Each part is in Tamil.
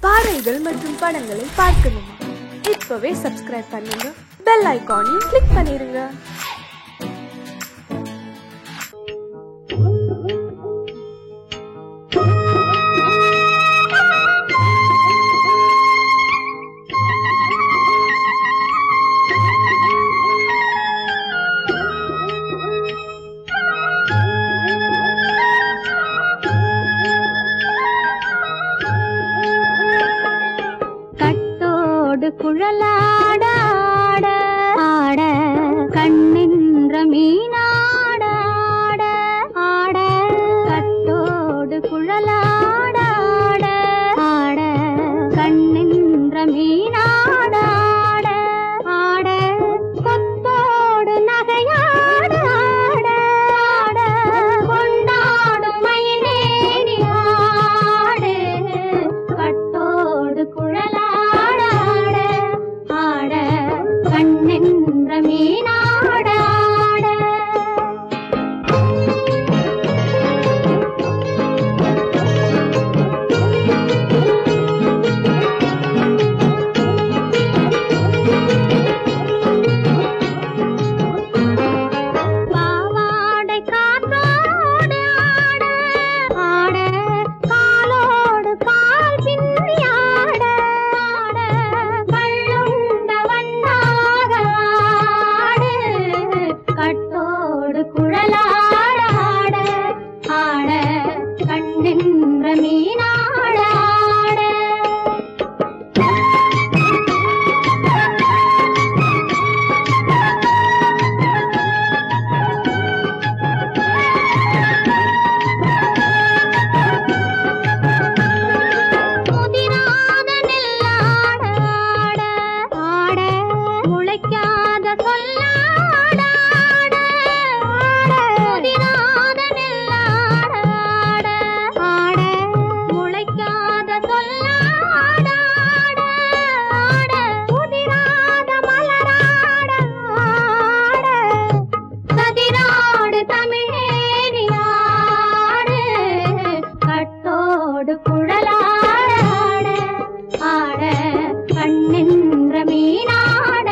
பாடல்கள் மற்றும் படங்களை பார்க்கணுமா? இப்பவே சப்ஸ்கிரைப் பண்ணுங்க, பெல் ஐகானையும் கிளிக் பண்ணிருங்க. குழலாட ஆட ஆட கண்ணின்ற மீனாட ஆட ஆட கட்டோடு குழலாட ஆட ஆட கண்ணின்ற மீனாட ஆட ஆட கொத்தோடு நகையாட ஆட ஆட கொண்டாடும் மயிலேறி ஆடு கட்டோடு குழலாட கண்ணென்ற மீனாட பாவாடை காற்றோடு ஆட ஆட காலோடு கால் பின்னி ஆட ஆட கள்ளுண்ட வண்ணாக ஆடு கட்டோடு குழலாட ஆட ஆட கண்ணென்ற மீனாட ஆட முதிராத நெல்லாட ஆட ஆட முளைக்காத சொல்லாட ஆட ஆட முதிராத நெல்லாட ஆட ஆட முளைக்காத சொல்லாட ஆட ஆட முதிராத மலராட ஆட கதிராடு தமிழேறி ஆடு கட்டோடு குழலாட ஆட கண்ணென்ற மீனாட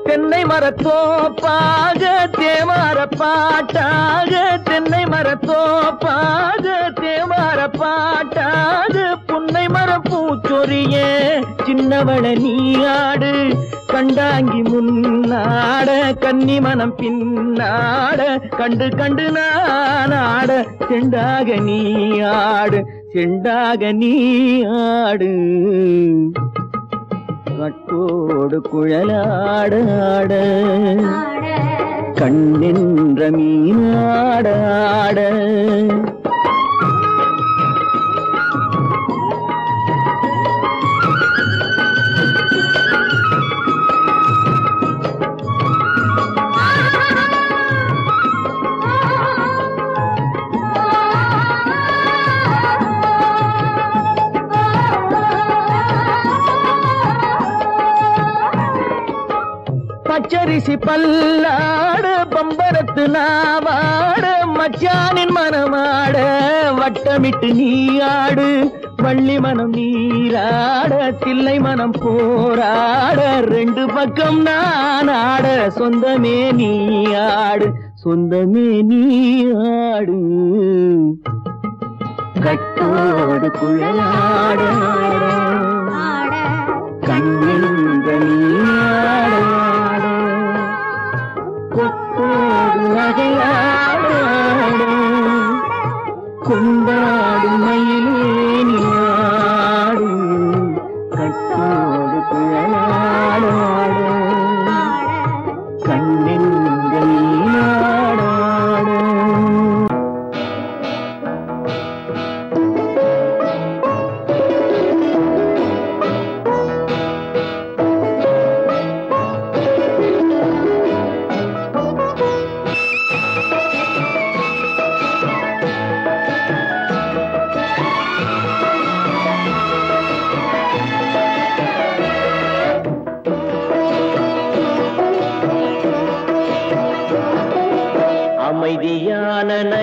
தென்னை மரத்தோப்பாக தேமார பாட்டாக தென்னை மரத்தோப்பாக தேமார பாட்டாக புன்னை மரம் பூச்சொரிய சின்னவள நீயாடு கண்டாங்கி முன்னாட கன்னி மனம் பின்னாட கண்டு கண்டு நானாட செண்டாக நீயாடு செண்டாக நீயாடு கட்டோடு குழலாட ஆட கண்ணென்ற மீனாட ஆட பச்சரிசி பல்லாட பம்பரத்து நாவாட மச்சானின் மனமாட வட்டமிட்டு நீயாடு வள்ளி மனம் நீராட தில்லை மனம் போராட ரெண்டு பக்கம் நான் ஆட சொந்தமே நீயாடு சொந்தமே நீயாடு கட்டோடு குழலாட கண்ணென்ற நீயாட கொத்தோடு நகையாட கொண்டாடும் மயிலேனி ஆடு கட்டோடு குழலாட கண்ணென்ற நீயாட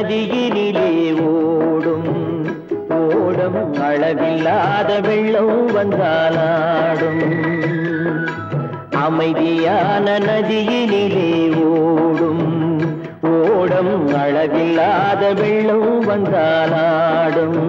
நதியினிலே ஓடும் ஓடம் அளவில்லாத வெள்ளம் வந்தாலாடும் அமைதியான நதியினிலே ஓடும் ஓடம் அளவில்லாத வெள்ளம் வந்தாலாடும்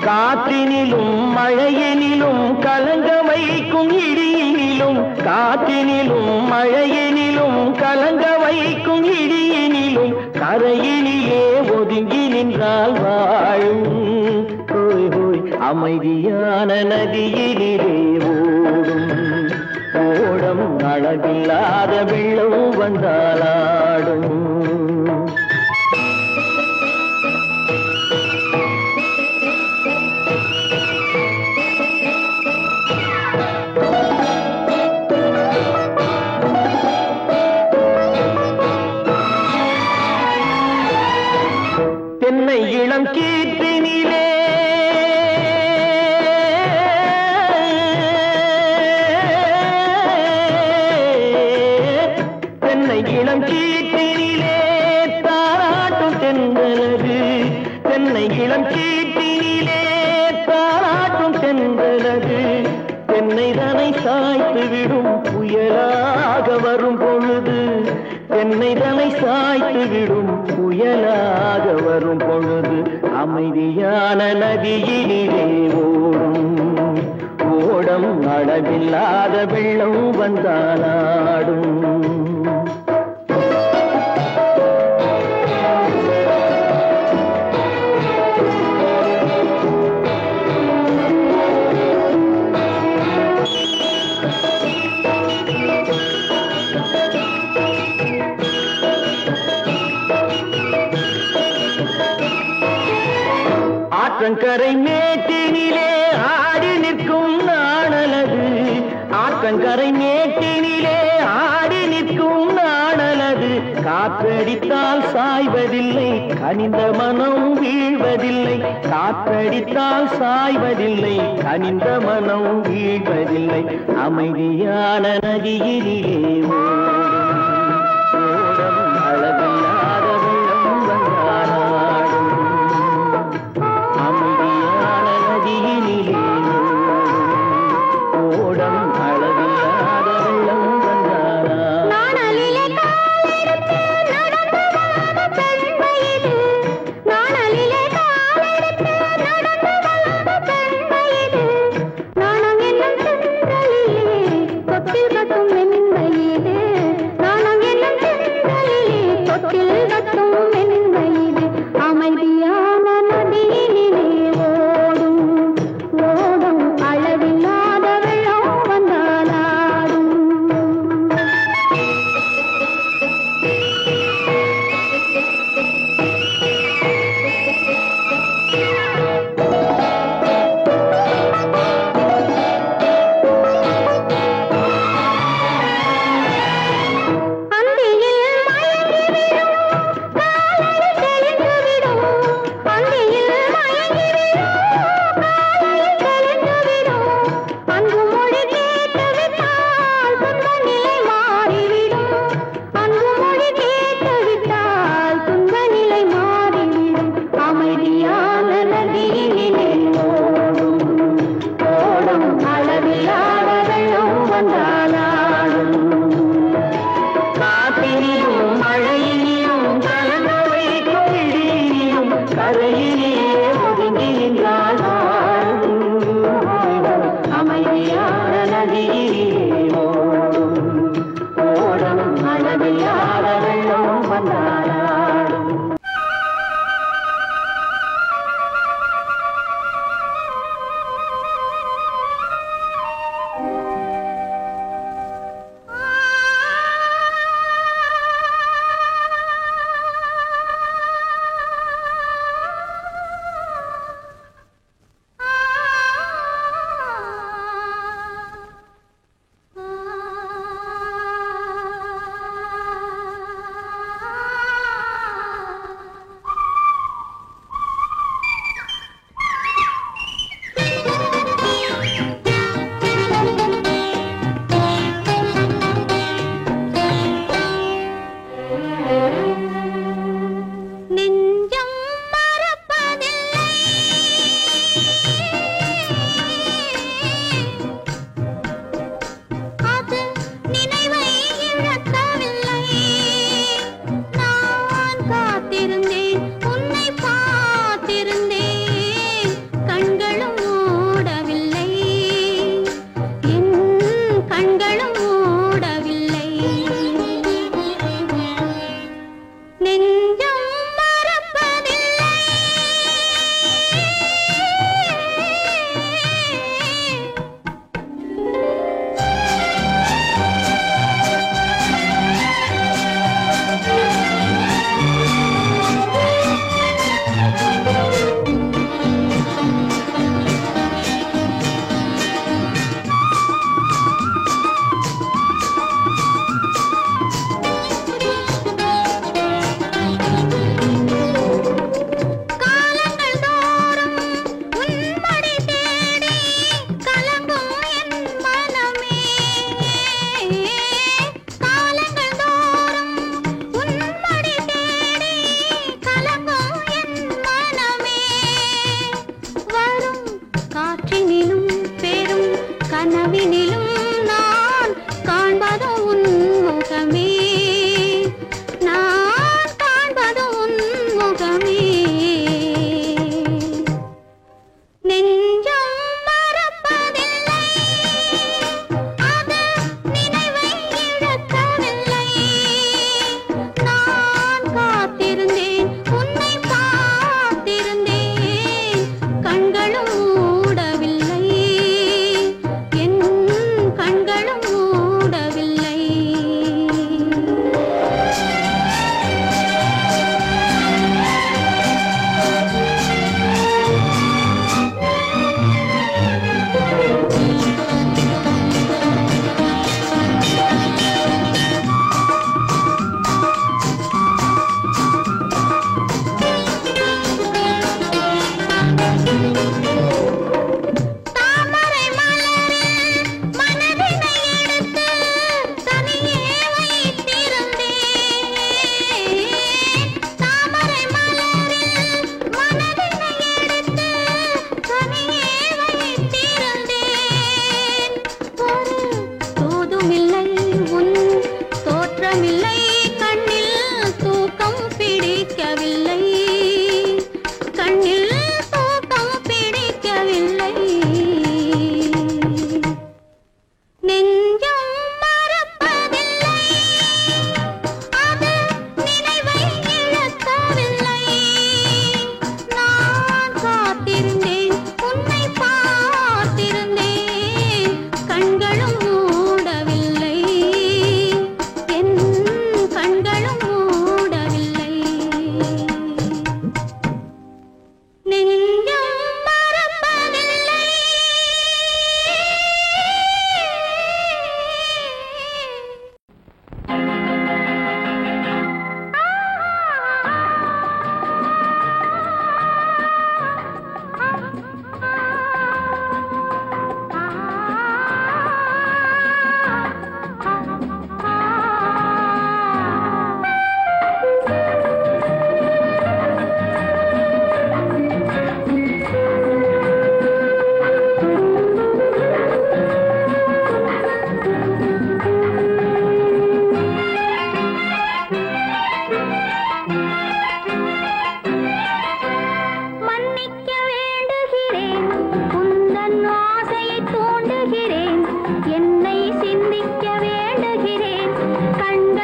காற்றினிலும் மழையினிலும் கலங்க வைக்கும் இடியினிலும் காற்றினிலும் மழையினிலும் கலங்க வைக்கும் இடியினிலும் கரையினிலே ஒதுங்கி நின்றால் வாழும் ஹோய் ஹோய் அமைதியான நதியினிலே ஓடும் ஓடம் அளவில்லாத வெள்ளம் வந்தாலாடும் தென்னை இளம் கீற்றினிலே தென்னை இளம் கீற்றினிலே தாராட்டும் தென்றலது தென்னை இளம் கீற்றினிலே தாராட்டும் தென்றலது தென்னைதனை சாய்த்து விடும் புயலாக வரும் பொழுது தென்னைதனை சாய்த்து விடும் புயலாக வரும் பொழுது அமைதியான நதியினிலே ஓடும் ஓடம் அளவில்லாத வெள்ளம் வந்தாலாடும் ஆற்றங்கரை மேட்டினிலே ஆடி நிற்கும் நாணலது ஆற்றங்கரை மேட்டினிலே ஆடி நிற்கும் நாணலது காற்றடித்தால் சாய்வதில்லை கனிந்த மனம் வீழ்வதில்லை காற்றடித்தால் சாய்வதில்லை கனிந்த மனம் வீழ்வதில்லை அமைதியான நதியினிலே ஓடும் அளவில்லாத வெள்ளம் வந்தாலாடும் அமைதியான நதியினிலே ஓடம் அளவில்லாத வெள்ளம் வந்தாலாடும் நாணலிலே காலெடுத்து நடந்து வளர்ந்த பெண்மையிது நாணலிலே காலெடுத்து நடந்து வளர்ந்த பெண்மையிது நாணம் என்னும் சென்றலிலே தொட்டில் கட்டும் மென்மையிது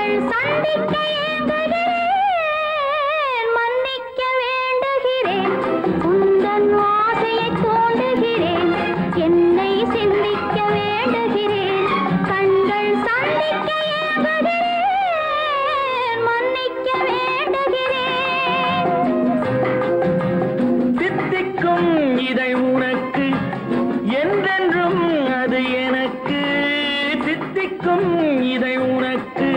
கண்கள் சந்திக்க ஏங்குகிறேன் மன்னிக்க வேண்டுகிறேன் உந்தன் ஆசையை தூண்டுகிறேன் என்னை சிந்திக்க வேண்டுகிறேன் கண்கள் சந்திக்க ஏங்குகிறேன் மன்னிக்க வேண்டுகிறேன் தித்திக்கும் இதை உனக்கு என்றென்றும் அது எனக்கு தித்திக்கும் இதை உனக்கு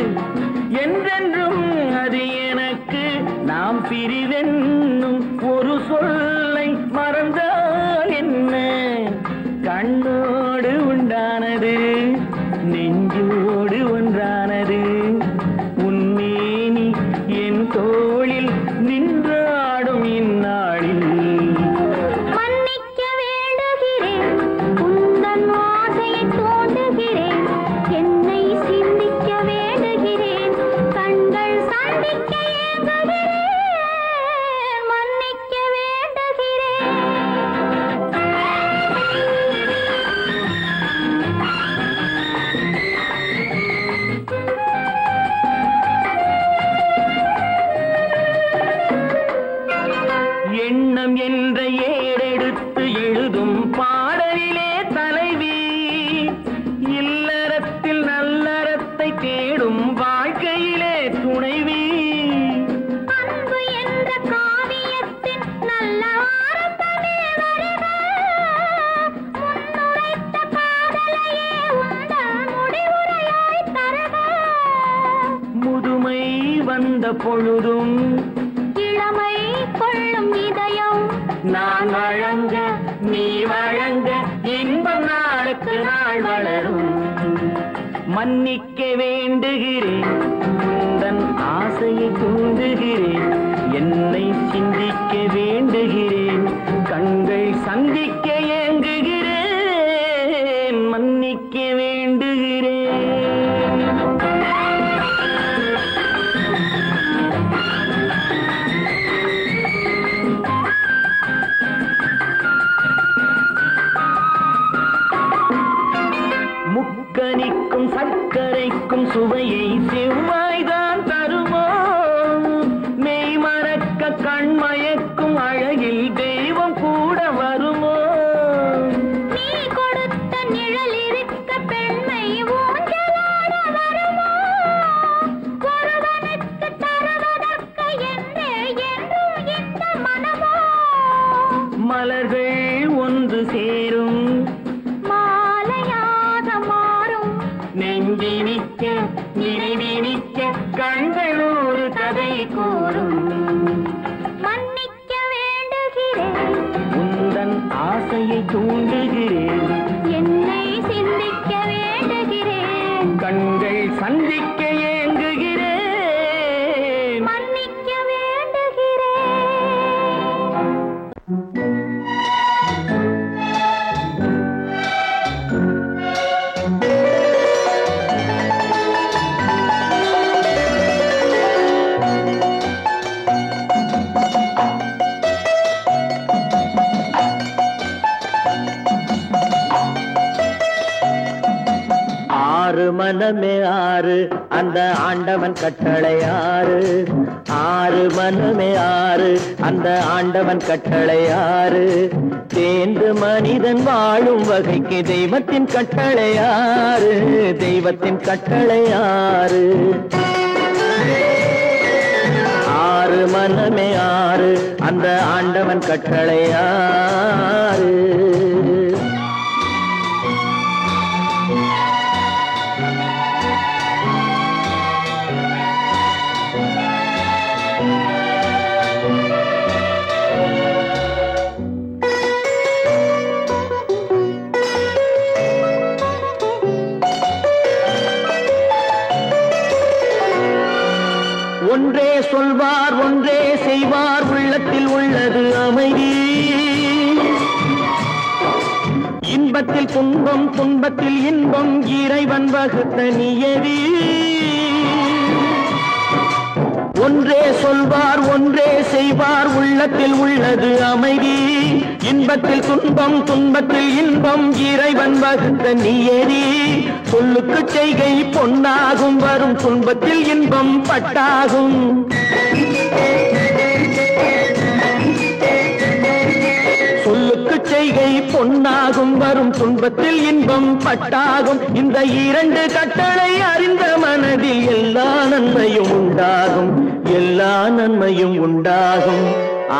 என்றென்றும் அது எனக்கு நாம் பிரிவென்னும் ஒரு சொல்லை மறந்தால் என்ன கண்ணோடு உண்டானது நெஞ்சோடு ஒன்றானது உன்மேனி என் தோளில் நின்றாடும் இந்நாளில் மன்னிக்க வேண்டுகிறேன் உந்தன் ஆசையை தூண்டுகிறேன் என்னை சிந்திக்க வேண்டுகிறேன் கண்கள் சந்திக்க ஏங்குகிறேன் மன்னிக்க வேண்டுகிறேன் எண்ணம் என்ற ஏடெடுத்து எழுதும் பாடலிலே தலைவி இல்லறத்தில் நல்லறத்தை தேடும் வாழ்க்கையிலே துணைவி அன்பு என்ற காவியத்தின் நல்ல வார்த்தையே வருக முன்னுரைத்த காதலையே உந்தன் முடிவுரையாய் தருக முதுமை வந்த பொழுதும் இளமை கொள்ளும் இதயம் நான் வழங்க நீ வழங்க இன்பம் நாளுக்கு நாள் வளரும் மன்னிக்க வேண்டுகிறேன் உந்தன் ஆசையை தூண்டுகிறேன் என்னை சிந்திக்க வேண்டுகிறேன் கண்கள் சந்திக்க ஏங்குகிறேன் மன்னிக்க வேண்டுகிறேன் முக்கனிக்கும் சர்க்கரைக்கும் சுவையை செவ்வாய்தான் தருமோ மெய் மறக்க கண்மயக்கும் அழகில் தெய்வம் கூட வருமோ நீ கொடுத்த நிழல் இருக்க பெண்மை ஊஞ்சலாட வருமோ ஒருவனுக்கு தருவதற்கு என்றே என்றும் இந்த மனமோ மலர்கள் ஒன்று சேரும் மாலையாக மாறும் நெஞ்சினிக்க நினைவினிக்க கண்கள் ஒரு கதை கூறும் மன்னிக்க வேண்டுகிறேன் உந்தன் ஆசையை தூண்டுகிறேன் என்னை சிந்திக்க வேண்டுகிறேன் கண்கள் சந்திக்க ஏங்குகிறேன் மன்னிக்க வேண்டுகிறேன் ஆறு மனமே ஆறு அந்த ஆண்டவன் கட்டளை ஆறு ஆறு மனமே ஆறு அந்த ஆண்டவன் கட்டளை ஆறு தேர்ந்து மனிதன் வாழும் வகைக்கு தெய்வத்தின் கட்டளை ஆறு தெய்வத்தின் கட்டளை ஆறு ஆறு மனமே ஆறு அந்த ஆண்டவன் கட்டளை ஆறு ஒன்றே சொல்வார் ஒன்றே செய்வார் உள்ளத்தில் உள்ளது அமைதி இன்பத்தில் துன்பம் துன்பத்தில் இன்பம் இறைவன் வகுத்த நியதி ஒன்றே சொல்வார் ஒன்றே செய்வார் உள்ளத்தில் உள்ளது அமைதி இன்பத்தில் துன்பம் துன்பத்தில் இன்பம் இறைவன் வகுத்த நியதி சொல்லுக்கு செய்கை பொன்னாகும் வரும் துன்பத்தில் இன்பம் பட்டாகும் சொல்லுக்கு செய்கை பொன்னாகும் வரும் துன்பத்தில் இன்பம் பட்டாகும் இந்த இரண்டு கட்டளை அறிந்த மனதில் எல்லா நன்மையும் உண்டாகும் எல்லா நன்மையும் உண்டாகும்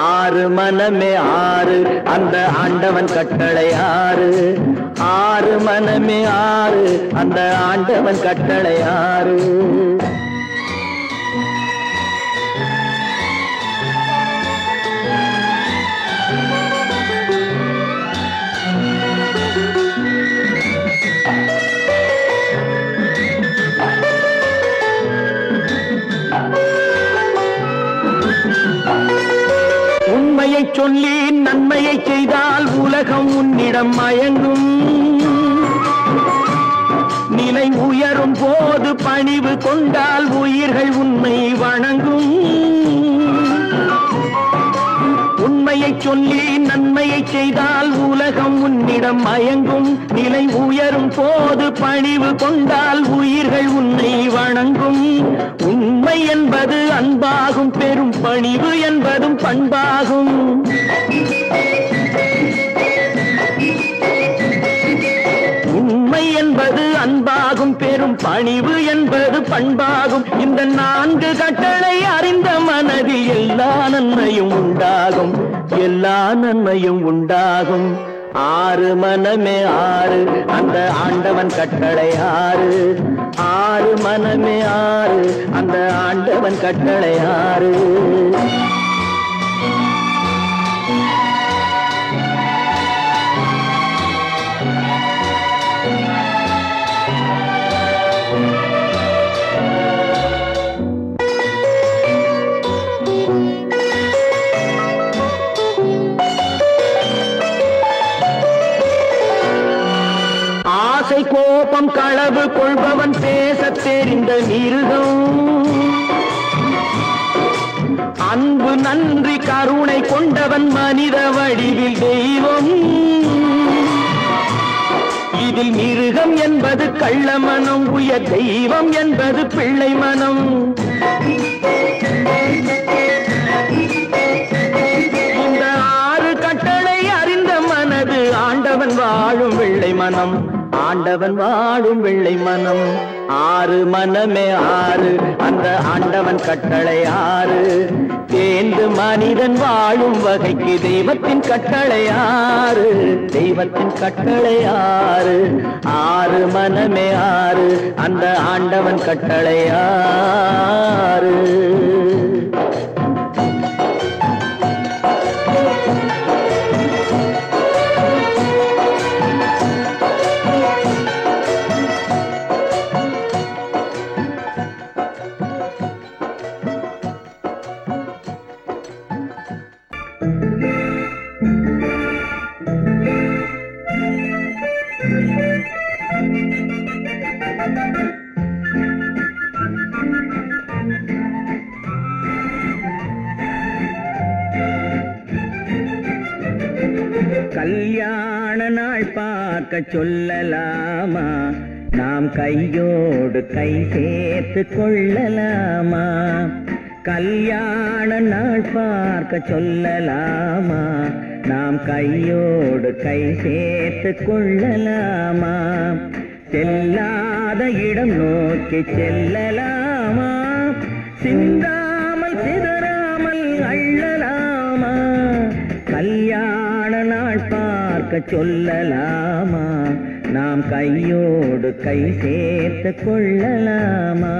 ஆறு மனமே ஆறு அந்த ஆண்டவன் கட்டளை ஆறு ஆறு மனமே ஆறு அந்த ஆண்டவன் கட்டளை ஆறு உண்மையை சொல்லி நன்மையை செய்தால் உலகம் உன்னிடம் மயங்கும் நிலை உயரும் போது பணிவு கொண்டால் உயிர்கள் உன்னை வணங்கும் உண்மையை சொல்லி நன்மையை செய்தால் உலகம் உன்னிடம் மயங்கும் நிலை உயரும் போது பணிவு கொண்டால் உயிர்கள் உன்னை வணங்கும் உண்மை என்பது அன்பாகும் பெரும் பணிவு என்பதும் பண்பாகும் உண்மை என்பது அன்பாகும் பெரும் பணிவு என்பது பண்பாகும் இந்த நான்கு கட்டளை அறிந்த மனதில் எல்லா நன்மையும் உண்டாகும் எல்லா நன்மையும் உண்டாகும் ஆறு மனமே ஆறு அந்த ஆண்டவன் கட்டளை ஆறு ஆறு மனமே ஆறு அந்த ஆண்டவன் கட்டளை ஆறு ஆசை கோபம் களவு கொள்பவன் பேசத் தெரிந்த மிருகம் அன்பு நன்றி கருணை கொண்டவன் மனித வடிவில் தெய்வம் இதில் மிருகம் என்பது கள்ள மனம் உயர் தெய்வம் என்பது பிள்ளை மனம் இந்த ஆறு கட்டளை அறிந்த மனது ஆண்டவன் வாழும் வெள்ளை மனம் ஆண்டவன் வாழும் வெள்ளை மனம் ஆறு மனமே ஆறு அந்த ஆண்டவன் கட்டளை ஆறு தேர்ந்து மனிதன் வாழும் வகைக்கு தெய்வத்தின் கட்டளை ஆறு தெய்வத்தின் கட்டளை ஆறு ஆறு மனமே ஆறு அந்த ஆண்டவன் கட்டளை ஆறு கல்யாண நாள் பார்க்க சொல்லலாமா நாம் கையோடு கை சேர்த்து கொள்ளலாமா கல்யாண நாள் பார்க்க சொல்லலாமா நாம் கையோடு கை சேர்த்து கொள்ளலாமா செல்லாத இடம் நோக்கி செல்லலாமா சிந்தாமல் சிதறாமல் அள்ளலாமா கல்யாண நாள் பார்க்க சொல்லலாமா நாம் கையோடு கை சேர்த்து கொள்ளலாமா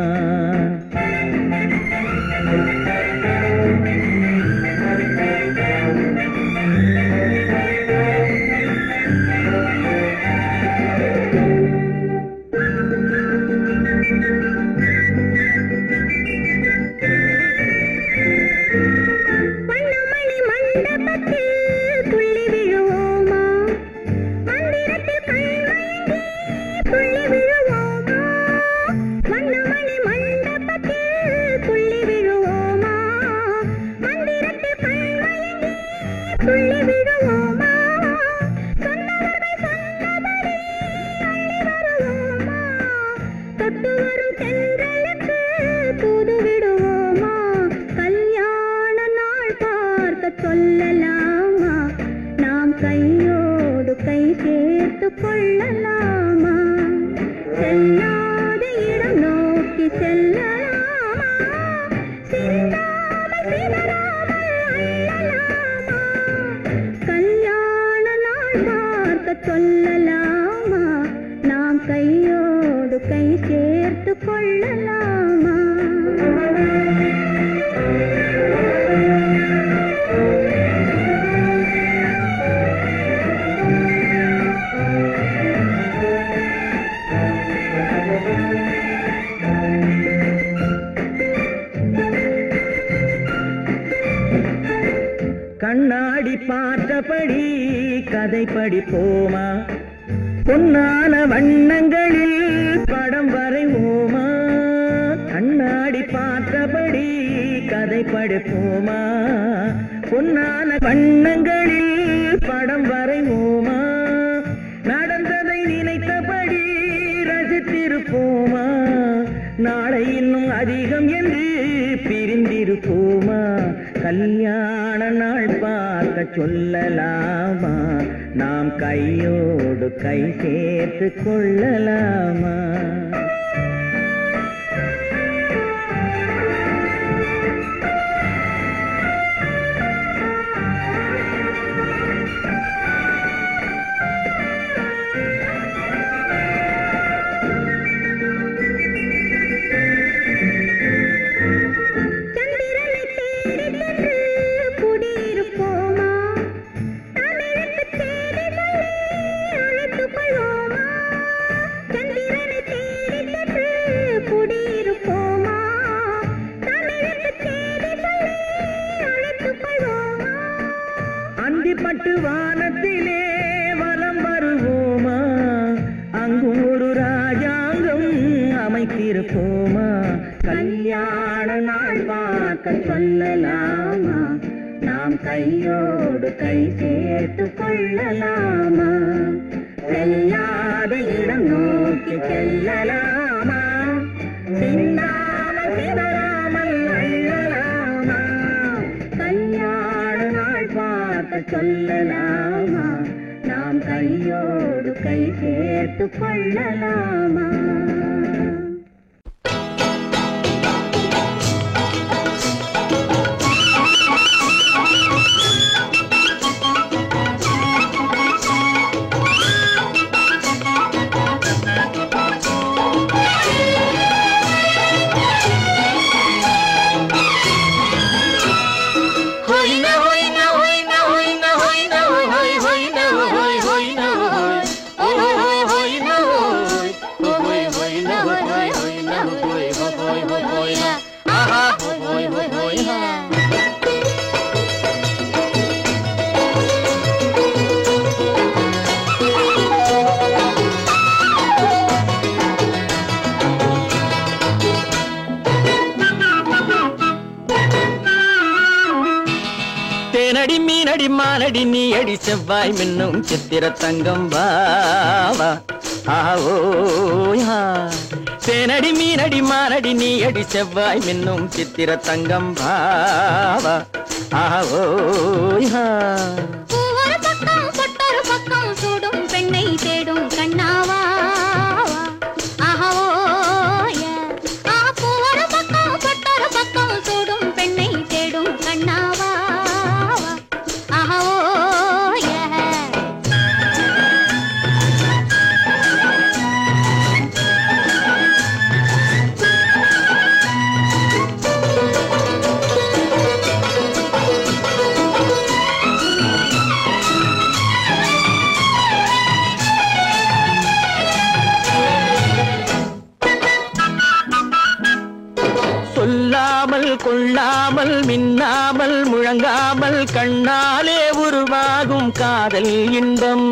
மண்டபத்தில் கண்ணாடி பார்த்தபடி கதை படிப்போமா பொன்னான வண்ணங்களில் படம் வரைவோமா கண்ணாடி பார்த்தபடி கதை படிப்போமா பொன்னான வண்ணங்களில் படம் வரைவோமா நடந்ததை நினைத்தபடி ரசித்திருப்போமா நாளை இன்னும் அதிகம் என்று பிரிந்திருப்போமா கல்யாண நாள் பார்க்க சொல்லலாமா நாம் கையோடு கை சேர்த்து கொள்ளலாமா பட்டு வானத்திலே வலம் வருவோமா அங்கும் ஒரு ராஜாங்கம் அமைத்திருப்போமா கல்யாண நாள் பார்க்க சொல்லலாமா நாம் கையோடு கை சேர்த்து கொள்ளலாமா செல்லாத இடம் நோக்கி செல்லலாமா சிந்தாமல் சிதறாமல் அள்ளலாமா கல்யாண நாள் பார்க்க சொல்லலாமா நாம் கையோடு கை சேர்த்து கொள்ளலாமா தேனடி மீனடி மானடி நீ அடி செவ்வாய் மின்னும் சித்திர தங்கம் வாவா ஆவோயா தேனடி மீனடி மானடி நீ அடி செவ்வாய் மின்னும் சித்திர தங்கம் வாவா ஆவோயா ஒரு பக்கம் பொட்டொரு பக்கம் சூடும் பெண்ணை தேடும் கண்ணாவா ஒரு பக்கம் பொட்டொரு பக்கம் சூடும் பெண்ணை தேடும் கண்ணாவா சொல்லாமல் கொள்ளாமல் மின்னாமல் முழங்காமல் கண்ணாலே உருவாகும் காதல் இன்பம்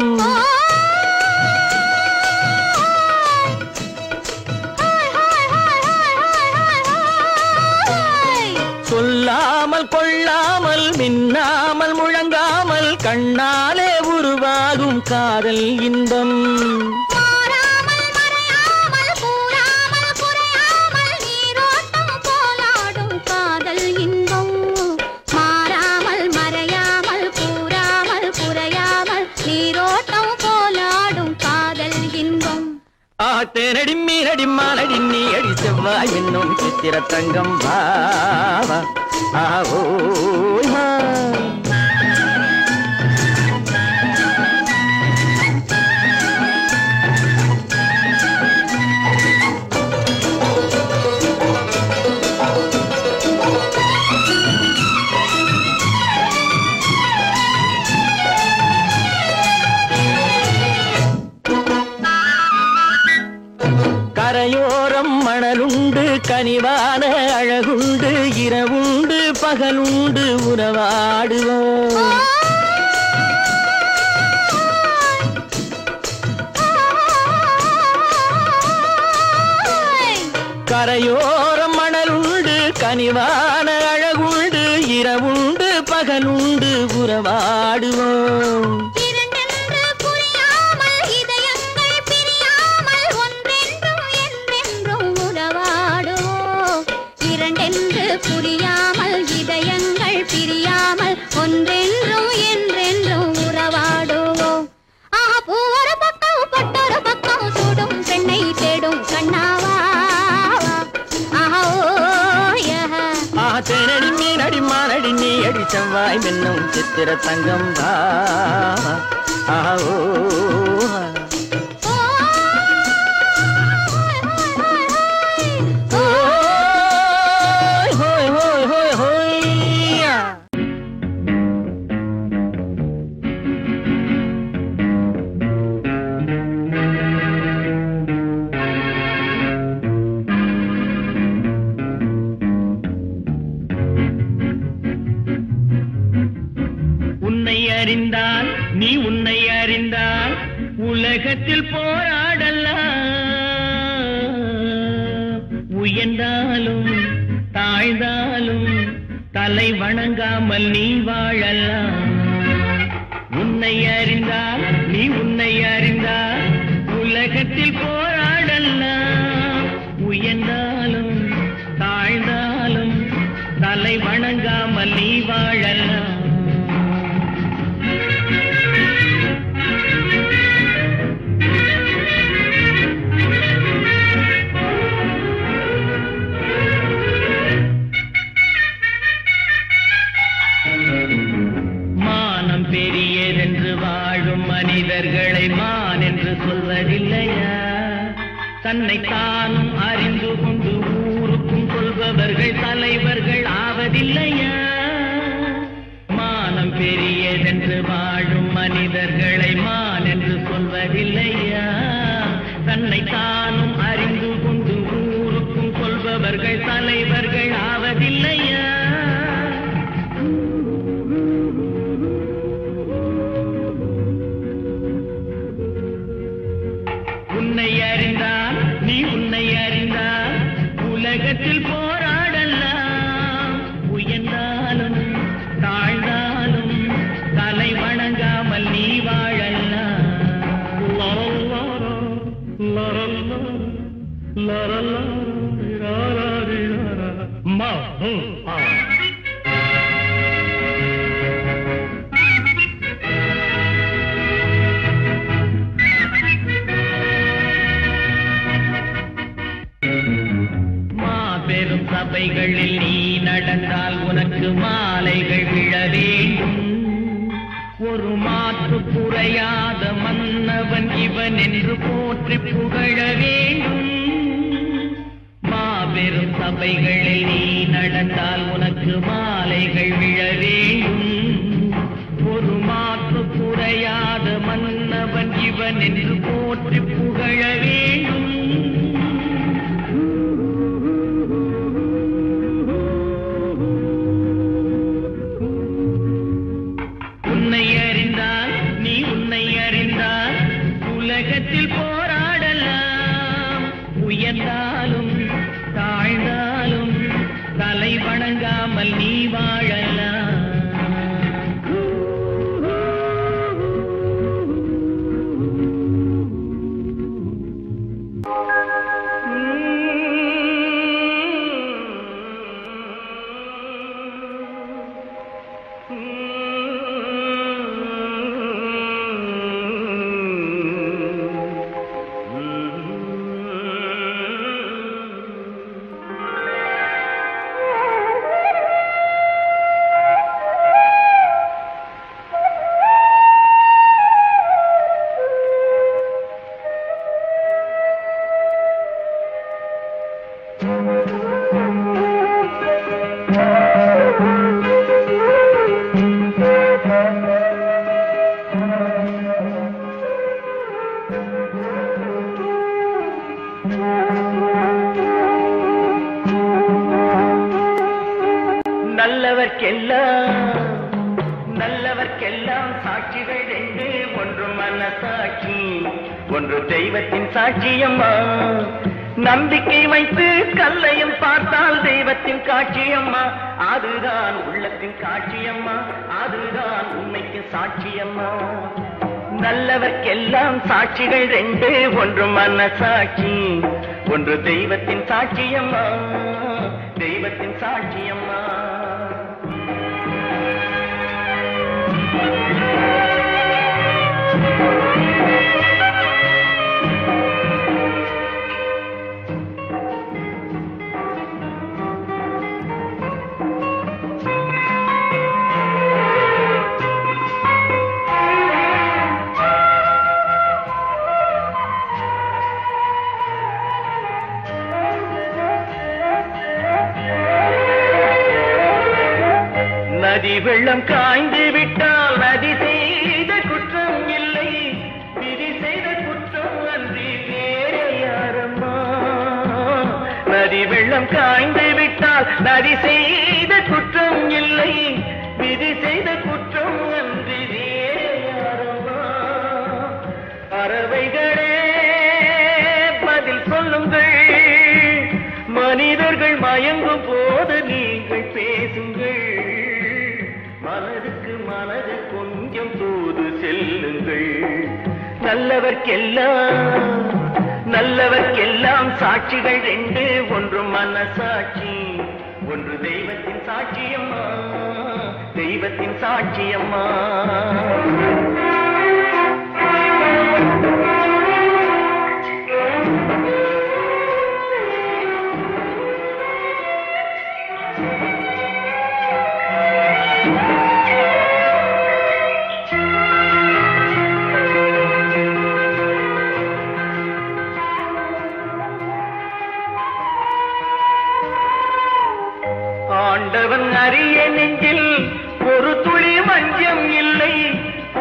சொல்லாமல் கொள்ளாமல் மின்னாமல் முழங்காமல் கண்ணாலே உருவாகும் காதல் இன்பம் தேனடி மீனடி மானடி நீ அடி செவ்வாய் என்னும் சித்திர தங்கம் வாவா ஆவோயா கரையோரம் மணலுண்டு கனிவான அழகுண்டு இரவுண்டு பகலுண்டு உறவாடுவோம் கரையோரம் மணலுண்டு கனிவான அழகுண்டு இரவுண்டு பகலுண்டு உறவாடுவோம் புரியாமல் இதயங்கள் பிரியாமல் ஒன்றென்றும் என்றென்றும் உறவாடுவோம் ஒரு பக்கம் பட்டொரு பக்கம் சூடும் பெண்ணை தேடும் கண்ணாவா தேனடி மீனடி மானடி நீ அடி செவ்வாய் மின்னும் சித்திர தங்கம் வா அறிந்தால் நீ உன்னை அறிந்தால் உலகத்தில் போராடலாம் உயர்ந்தாலும் தாழ்ந்தாலும் தலை வணங்காமல் நீ வாழலாம் உன்னை அறிந்தால் நீ உன்னை அறிந்தால் உலகத்தில் போராடலாம் உயர்ந்தாலும் தாழ்ந்தாலும் தலை வணங்காமல் நீ வாழலாம் மனிதர்களை மான் என்று சொல்வதில்லையா தன்னை தானும் அறிந்து கொண்டு ஊருக்கும் சொல்பவர்கள் தலைவர்கள் ஆவதில்லையா மானம் பெரியதென்று வாழும் மனிதர்களை மான் என்று சொல்வதில்லையா தன்னை தானும் அறிந்து கொண்டு ஊருக்கும் சொல்பவர்கள் தலைவர்கள் ஆவதில்லையா உன்னை அறிந்தால் நீ உன்னை அறிந்தால் உலகத்தில் போராடலாம் உயர்ந்தாலும் தாழ்ந்தாலும் தலை வணங்காமல் நீ வாழலாம் பெரும் சபைகளில் நீ நடந்தால் உனக்கு மாலைகள் விழ வேண்டும் ஒரு மாற்று குறையாத மன்னவன் இவன் என்று போற்றி புகழ வேண்டும் மாபெரும் சபைகளில் நீ நடந்தால் உனக்கு மாலைகள் விழ வேண்டும் ஒரு மாற்று குறையாத மன்னவன் இவன் என்று போற்றி புகழ வேண்டும் உன்னை அறிந்தால் நீ உன்னை அறிந்தால் உலகத்தில் போராடலாம் உயர்ந்தாலும் தாழ்ந்தாலும் தலை வணங்காமல் நீ வாழலாம் நல்லவர்க்கெல்லாம் சாட்சிகள் ரெண்டு ஒன்று மனசாட்சி ஒன்று தெய்வத்தின் சாட்சியம்மா நம்பிக்கை வைத்து கல்லையும் பார்த்தால் தெய்வத்தின் காட்சியம்மா, அதுதான் உள்ளத்தின் காட்சியம்மா, அதுதான் உண்மைக்கு சாட்சியம்மா. நல்லவர்க்கெல்லாம் சாட்சிகள் ரெண்டு, ஒன்று மனசாட்சி, ஒன்று தெய்வத்தின் சாட்சியம்மா, தெய்வத்தின் சாட்சியம்மா. நதி வெள்ளம் காய்ந்து விட்டால் நதி செய்த குற்றம் இல்லை, விதி செய்த குற்றம் அன்றி வேற யாரம்மா. நதி வெள்ளம் காய்ந்து விட்டால் நதி செய்த குற்றம் இல்லை, விதி செய்த குற்றம் அன்றி வேற யாரம்மா. பறவைகளே பதில் சொல்லுங்கள், மனிதர்கள் மயங்கும் போது நீங்கள் பேசுங்கள், மனதுக்கு மனது கொஞ்சம் தூது செல்லுங்கள். நல்லவர்க்கெல்லாம் சாட்சிகள் ரெண்டு, ஒன்று மனசாட்சி, ஒன்று தெய்வத்தின் சாட்சியம்மா, தெய்வத்தின் சாட்சியம்மா. ஆண்டவன் அறிய நெஞ்சில் ஒரு துளி வஞ்சம் இல்லை,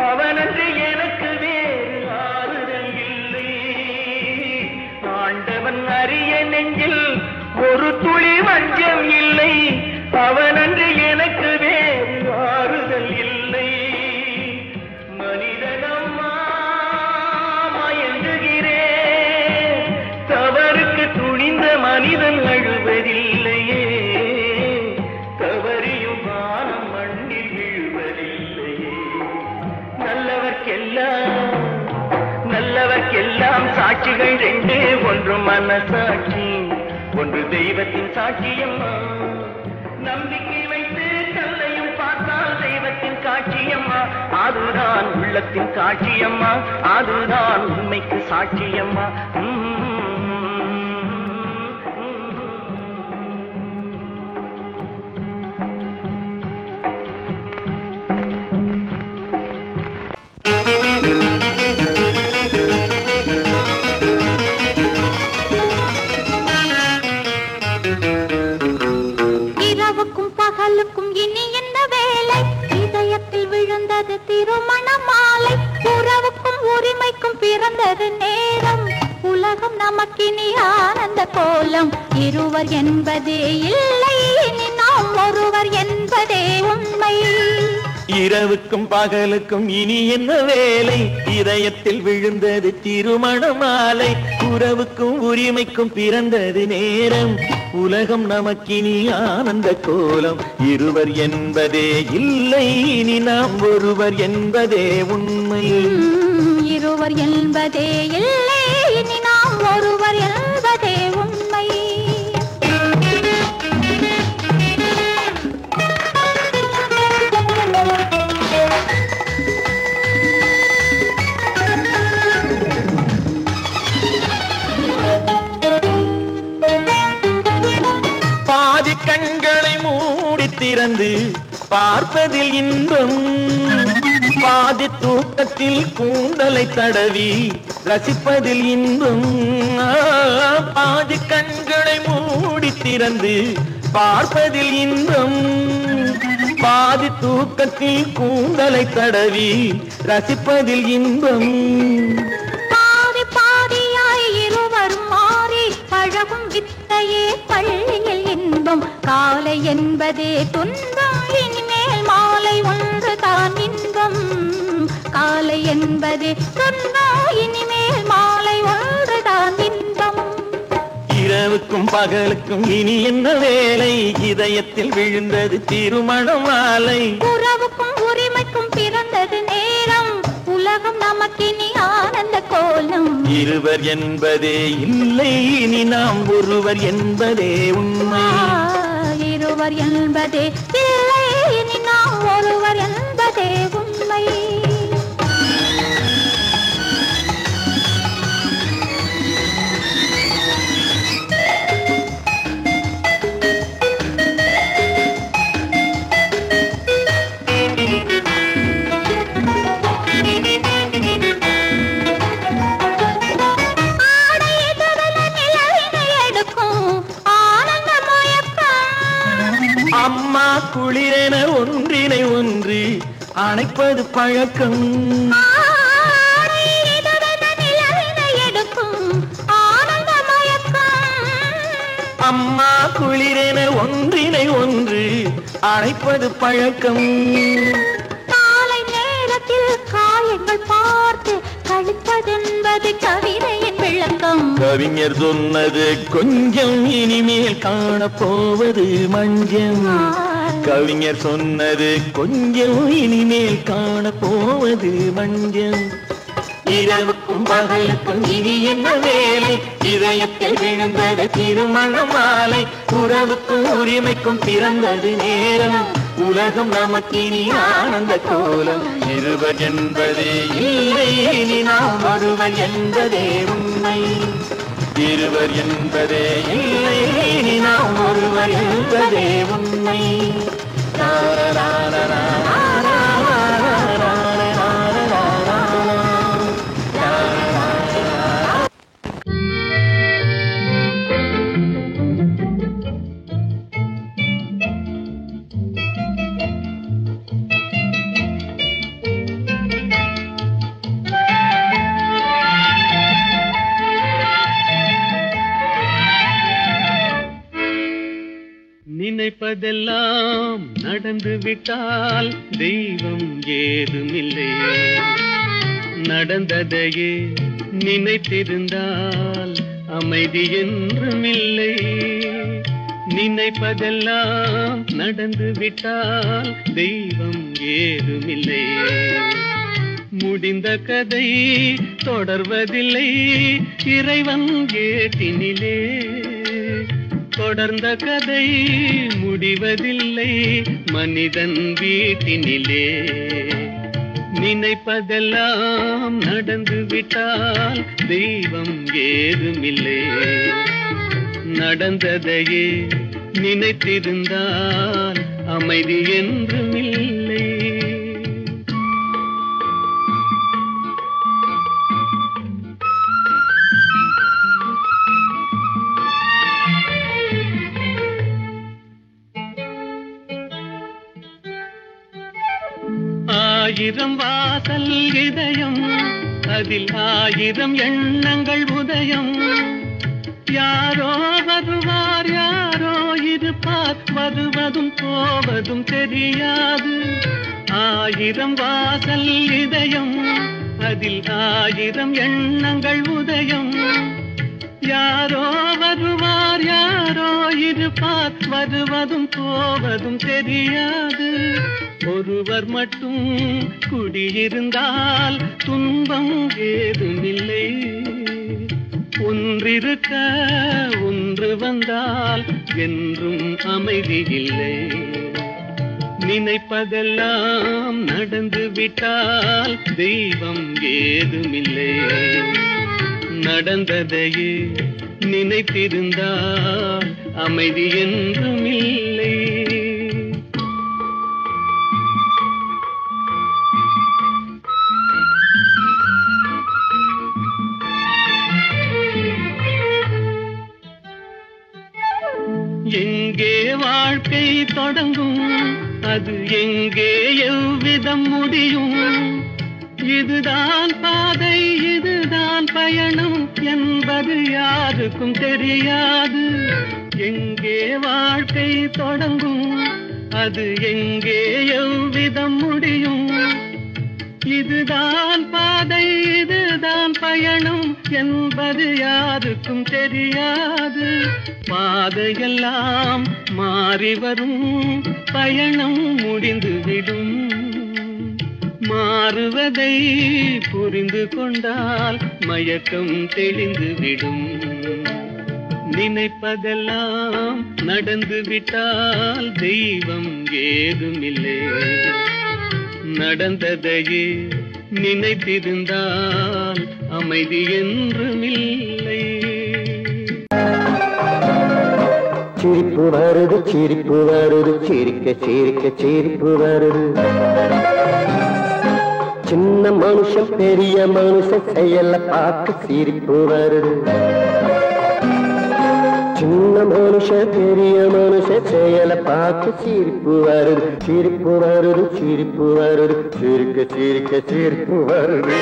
அவனன்று எனக்கு வேறு ஆறுதல் இல்லை. ஆண்டவன் அறிய நெஞ்சில் ஒரு துளி வஞ்சம் இல்லை, அவனன்று எனக்கு வேறு ஆறுதல் இல்லை. மனிதனம்மா மயங்குகிறேன், தவறுக்கு துணிந்த மனிதன் அழுவதில்லையே, நல்லவர்க்கெல்லாம் சாட்சிகள் ரெண்டு, ஒன்று மனசாட்சி, ஒன்று தெய்வத்தின் சாட்சியம்மா. நம்பிக்கை வைத்து கல்லையும் பார்த்தால் தெய்வத்தின் காட்சியம்மா, அதுதான் உள்ளத்தின் காட்சியம்மா, அதுதான் உண்மைக்கு சாட்சியம்மா. இரவுக்கும் பகலுக்கும் இனி என்ன வேலை, இதயத்தில் விழுந்தது திருமண மாலை, உறவுக்கும் உரிமைக்கும் பிறந்தது நேரம், உலகம் நமக்கினி ஆனந்த கோலம், இருவர் என்பதே இல்லை இனி நாம் ஒருவர் என்பதே உண்மை. இரவுக்கும் பகலுக்கும் இனி என்ன வேலை, இதயத்தில் விழுந்தது திருமண மாலை, உறவுக்கும் உரிமைக்கும் பிறந்தது நேரம், உலகம் நமக்கினி ஆனந்த கோலம், இருவர் என்பதே இல்லை இனி நாம் ஒருவர் என்பதே உண்மை. இருவர் என்பதே இல்லை இனி நாம் ஒருவர் என்பதே உண்மை. பாதி கண்களை மூடி திறந்து பார்ப்பதில் இன்பம், பாதி தூக்கத்தில் கூந்தலை தடவி ரசிப்பதில் இன்பம். பாதி கண்களை மூடி திறந்து பார்ப்பதில் இன்பம், பாதி தூக்கத்தில் கூந்தலை தடவி ரசிப்பதில் இன்பம். பாதி பாதியாய் இருவர் மாறி பழகும் வித்தையே பள்ளியில் இன்பம், காலை என்பதே துன்பம் இனிமேல் மாலை ஒன்று தான் இன்பம், காலை என்பதே துன்பம் இனிமேல் மாலை ஒன்று தான் இன்பம். இரவுக்கும் பகலுக்கும் இனி என்ன வேலை இதயத்தில் விழுந்தது திருமண மாலை உறவுக்கும் உரிமைக்கும் பிறந்தது நேரம் உலகம் நமக்கினி ஆனந்த கோலம் இருவர் என்பதே இல்லை இனி நாம் ஒருவர் என்பதே உண்மை இருவர் என்பதே இல்லை இனி நாம் ஒருவர் என்பதே உண்மை அம்மா குளிரென ஒன்றினை ஒன்று அணைப்பது பழக்கம் அம்மா குளிரென ஒன்றினை ஒன்று அணைப்பது பழக்கம் காலை நேரத்தில் காயங்கள் பார்த்து கழிப்பதென்பது கவிதையின் விளக்கம் கவிஞர் சொன்னது கொஞ்சம் இனிமேல் காணப்போவது மஞ்சம் கவிஞர் சொன்னது கொஞ்சம் இனிமேல் காணப்போவது மஞ்சம் இரவுக்கும் பகலுக்கும் இனி என்ன வேலை இதயத்தில் விழுந்தது திருமண மாலை உறவுக்கும் உரிமைக்கும் பிறந்தது நேரம் உலகம் நமக்கினி ஆனந்த கோலம் இருவர் என்பதே இல்லை இனி நாம் ஒருவர் என்பதே உண்மை இருவர் என்பதே இல்லை இனி நாம் ஒருவர் என்பதே உண்மை நினைப்பதெல்லாம் நடந்து விட்டால் தெய்வம் ஏதுமில்லை நடந்ததையே நினைத்திருந்தால் அமைதி என்றுமில்லை நினைப்பதெல்லாம் நடந்து விட்டால் தெய்வம் ஏதுமில்லை முடிந்த கதை தொடர்வதில்லை இறைவன் ஏட்டினிலே தொடர்ந்த கதை முடிவதில்லை மனிதன் வீட்டினிலே நினைப்பதெல்லாம் நடந்து விட்டால் தெய்வம் ஏதுமில்லை நடந்ததையே நினைத்திருந்தால் அமைதி என்றுமில்லை ஆயிரம் வாசல் இதயம் அதில் ஆயிரம் எண்ணங்கள் உதயம் யாரோ வருவார் யாரோ இருப்பார் வருவதும் போவதும் தெரியாது ஆயிரம் வாசல் இதயம் அதில் ஆயிரம் எண்ணங்கள் உதயம் யாரோ வருவார் யாரோ இருப்பார் வருவதும் போவதும் தெரியாது ஒருவர் மட்டும் குடியிருந்தால் துன்பம் ஏதுமில்லை ஒன்றிருக்க ஒன்று வந்தால் என்றும் அமைதி இல்லை நினைப்பதெல்லாம் நடந்து விட்டால் தெய்வம் ஏதுமில்லை நடந்ததையே நினைத்திருந்தால் அமைதி என்றுமில்லை எங்கே வாழ்க்கை தொடங்கும் அது எங்கே எவ்விதம் முடியும் இதுதான் பாதை இதுதான் பயணம் என்பது யாருக்கும் தெரியாது எங்கே வாழ்க்கை தொடங்கும் அது எங்கே எவ்விதம் முடியும் இதுதான் பாதை இதுதான் பயணம் என்பது யாருக்கும் தெரியாது. பாதையெல்லாம் மாறி வரும், பயணம் முடிந்துவிடும். மாறுவதை புரிந்து கொண்டால் மயக்கம் தெளிந்துவிடும். நினைப்பதெல்லாம் நடந்து விட்டால் தெய்வம் ஏதுமில்லை. நடந்ததையே நினைத்திருந்தால் அமைதி என்றுமில்லை. சிரிப்பு வருது சிரிப்பு வருது, சிரிக்க சிரிக்க சிரிப்பு வருது. சின்ன மனுஷன் பெரிய மனுஷன் செயல பார்த்து சிரிப்பு வருது. சின்ன மனுஷன் பெரிய மனுஷன் செயல பார்த்து சிரிப்பு வருது. சிரிப்பு வருது சிரிப்பு வருது, சிரிக்க சிரிக்க சிரிப்பு வருது.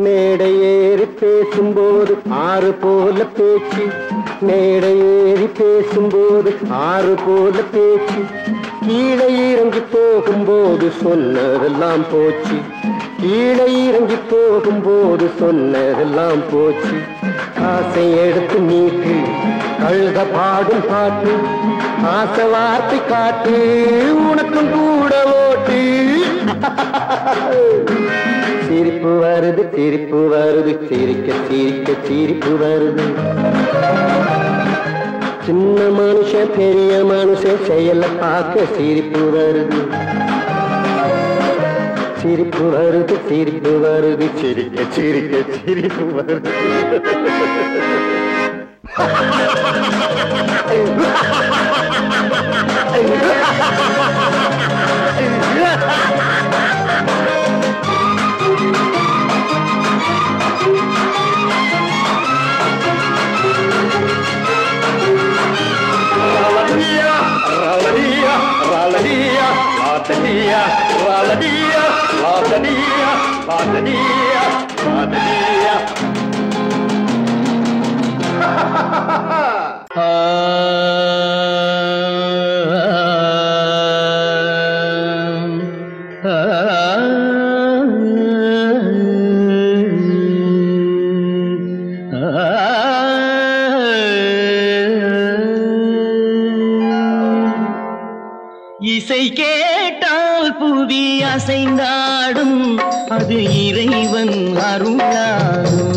மேடை ஏறி பேசும்போது ஆறு போல பேச்சு, மேடை ஏறி பேசும்போது ஆறு போல பேச்சு. கீழே இறங்கி போகும்போது சொன்னதெல்லாம் போச்சு, கீழே இறங்கி போகும்போது சொன்னதெல்லாம் போச்சு. ஆசை எடுத்து நீட்டு கழுத பாடும் பாட்டு, ஆசை வார்த்தை காட்டு உனக்கும் கூட ஓட்டு. சிரிப்பு வருது சிரிப்பு வருது, சிரிக்க சிரிக்க சிரிப்பு வருது. சின்ன மனுஷன் பெரிய மனுஷன் செயல பார்க்க சிரிப்பு வருது. சிரிப்பு வருது சிரிப்பு வருது, சிரிக்க சிரிக்க சிரிப்பு வருது. இசை கேட்டால் புவி அசைந்தாடும், அது இறைவன் அருளாடும்.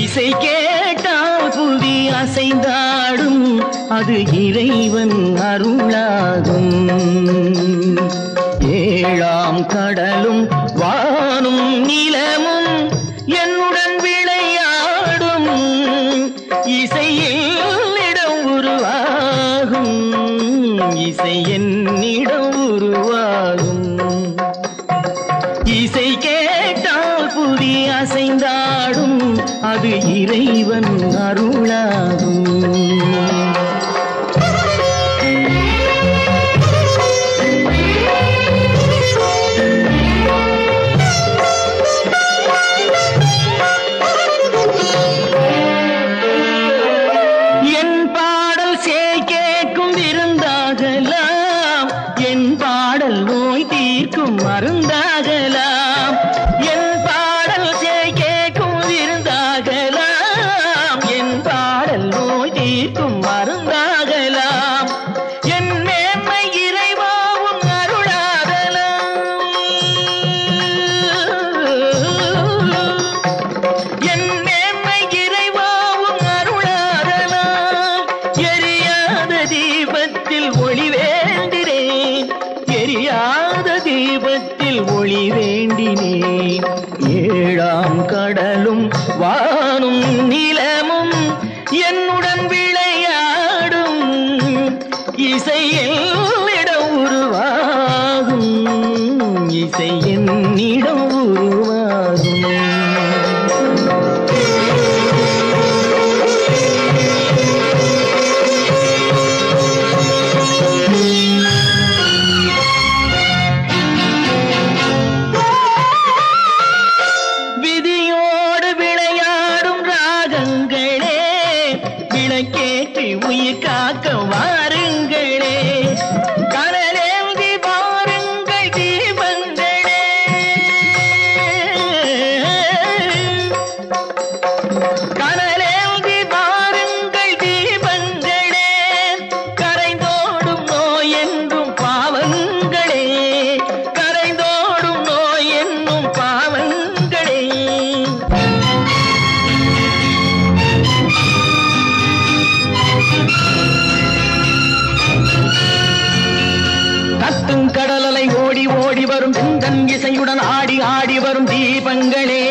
இசை கேட்டால் புவி அசைந்தாடும், அது இறைவன் அருளாகும். ஏழாம் கடலும் வானும் நிலமும் என்னுடன் விளையாடும், இசையில் இடம் உருவாகும், இசை என்னிடம் உருவாகும். இசை கேட்டால் புவி அசைந்தாடும், அது இறைவன் அருளாகும். மருந்தாகலாம் என் பாடல் கேட்கும் விருந்தாகலாம், என் பாடல் நோய் தீர்க்கும் மருந்தாகலாம். என் மேன்மை இறைவாவும் அருளாகலாம், என் மேன்மை இறைவாவும் அருளாகலாம். எரியாத தீபத்தில் ஒளி வேண்டினேன், எரியாத தீபத்தில் ஒளி வேண்டினேன். ஏழாம் கடலும் வானும் நிலமும் என்னுடன் தீபங்களே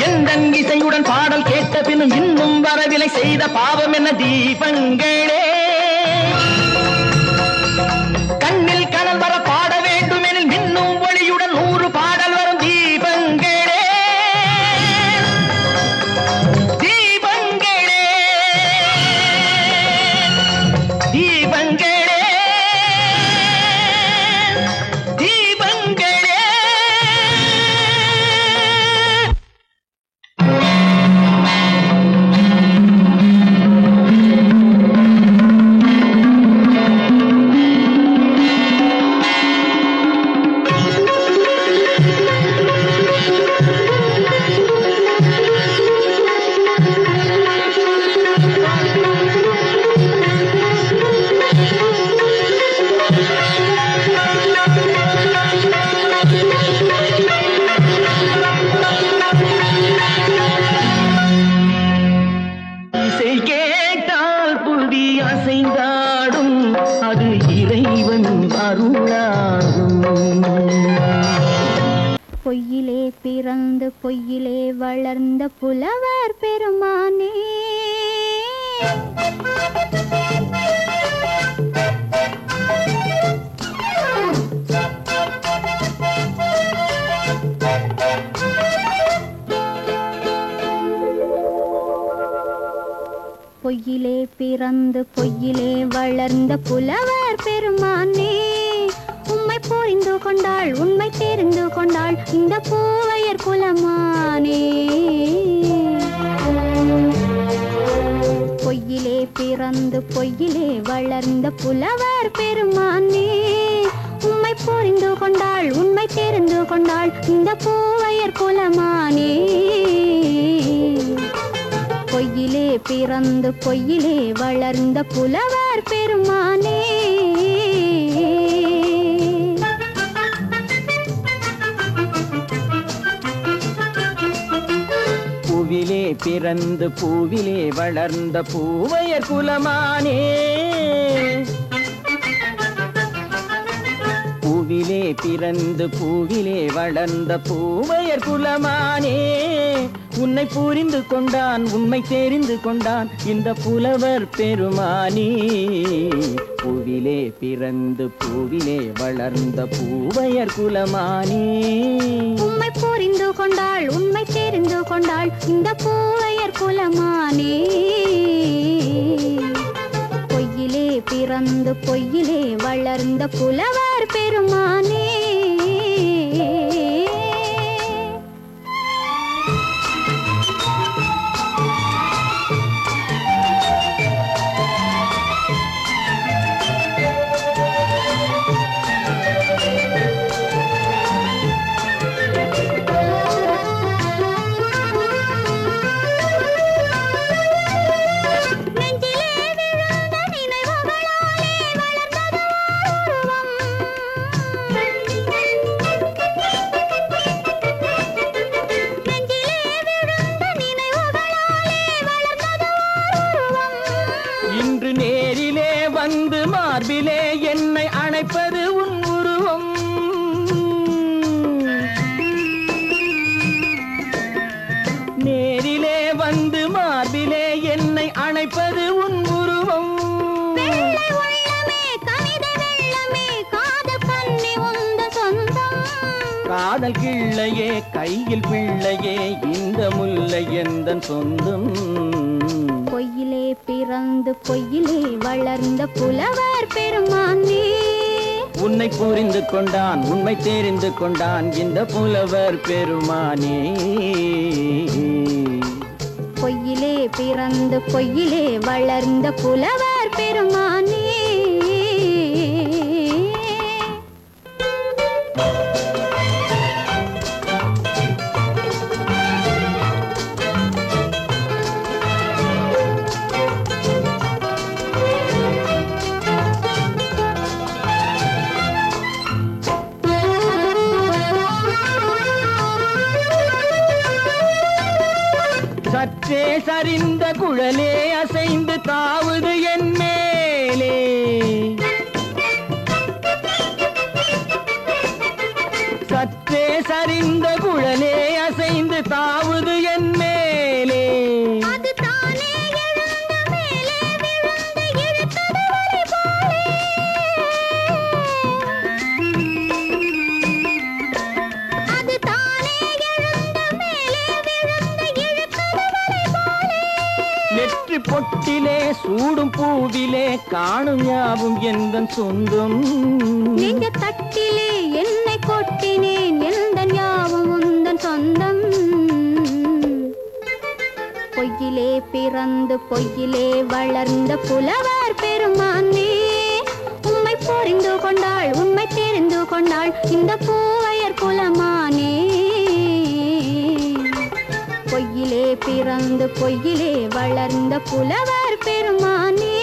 எந்தன் இசையுடன் பாடல் கேட்ட பின்னும் இன்னும் வரவில்லை செய்த பாவம் என்ன தீபங்களே கண்ணில் கனல் வர பாட வேண்டும் எனில் மின்னும் ஒளியுடன் 100 பாடல் வரும் தீபங்களே தீபங்களே தீபங்களே தீபங்களே இசை கேட்டால் புதி அசைந்தாடும் அது இறைவன் அருளாகும் பொய்யிலே பிறந்து பொய்யிலே வளர்ந்த புலவர் பெருமானே பொய்யிலே பிறந்து பொய்யிலே வளர்ந்த புலவர் பெருமானே உம்மை புரிந்து கொண்டாள் உண்மை தெரிந்து கொண்டாள் இந்த பூவையர் குலமானே பொய்யிலே பிறந்து பொய்யிலே வளர்ந்த புலவர் பெருமானே உம்மை புரிந்து கொண்டாள் உண்மை தெரிந்து கொண்டாள் இந்த பூவையர் குலமானே பொய்யிலே பிறந்து பொய்யிலே வளர்ந்த புலவர் பெருமானே பூவிலே பிறந்து பூவிலே வளர்ந்த பூவையர் குலமானே பூவிலே பிறந்து பூவிலே வளர்ந்த பூவையர் குலமானே உன்னை புரிந்து கொண்டான் உண்மை தெரிந்து கொண்டான் இந்த புலவர் பெருமானே பூவிலே பிறந்து பூவிலே வளர்ந்த பூவையர் குலமானே உம்மை புரிந்து கொண்டாள் உண்மை தெரிந்து கொண்டாள் இந்த பூவையர் குலமானே பொய்யிலே பிறந்து பொய்யிலே வளர்ந்த புலவர் பெருமானே இன்று நேரிலே வந்து மார்பிலே என்னை அணைப்பது உன் உருவம் நேரிலே வந்து மார்பிலே என்னை அணைப்பது உன் உருவம் காதல் கிள்ளையே கையில் பிள்ளையே இந்த முல்லை எந்தன் சொந்தம் பொய்யிலே பிறந்து பொய்யிலே வளர்ந்த புலவர் பெருமானே உன்னை புரிந்து கொண்டான் உண்மை தெரிந்து கொண்டான் இந்த புலவர் பெருமானே பொய்யிலே பிறந்து பொய்யிலே வளர்ந்த புலவர் பெருமானே சற்றே சரிந்த குழலே அசைந்து தாவுது என் மேலே சற்றே சற்றே சரிந்த குழலே அசைந்து தாவுது என் மேலே. அது தானே எழுந்த மேலே விழுந்து இழுத்தது வலை போலே. அது தானே எழுந்த மேலே விழுந்து இழுத்தது வலை போலே. நெற்றி பொட்டிலே சூடும் பூவிலே காணும் யாவும் எந்தன் சொந்தம். நெஞ்ச தட்டிலே என்னை கொட்டினேன் எந்தன் யாவும் உந்தன் சொந்தம். பொய்யிலே பிறந்து பொய்யிலே வளர்ந்த புலவர் பெருமானே, உம்மை புரிந்து கொண்டாள் உண்மை தெரிந்து கொண்டாள் இந்த பூவையர் குலமானே. பொய்யிலே பிறந்து பொய்யிலே வளர்ந்த புலவர் பெருமானே.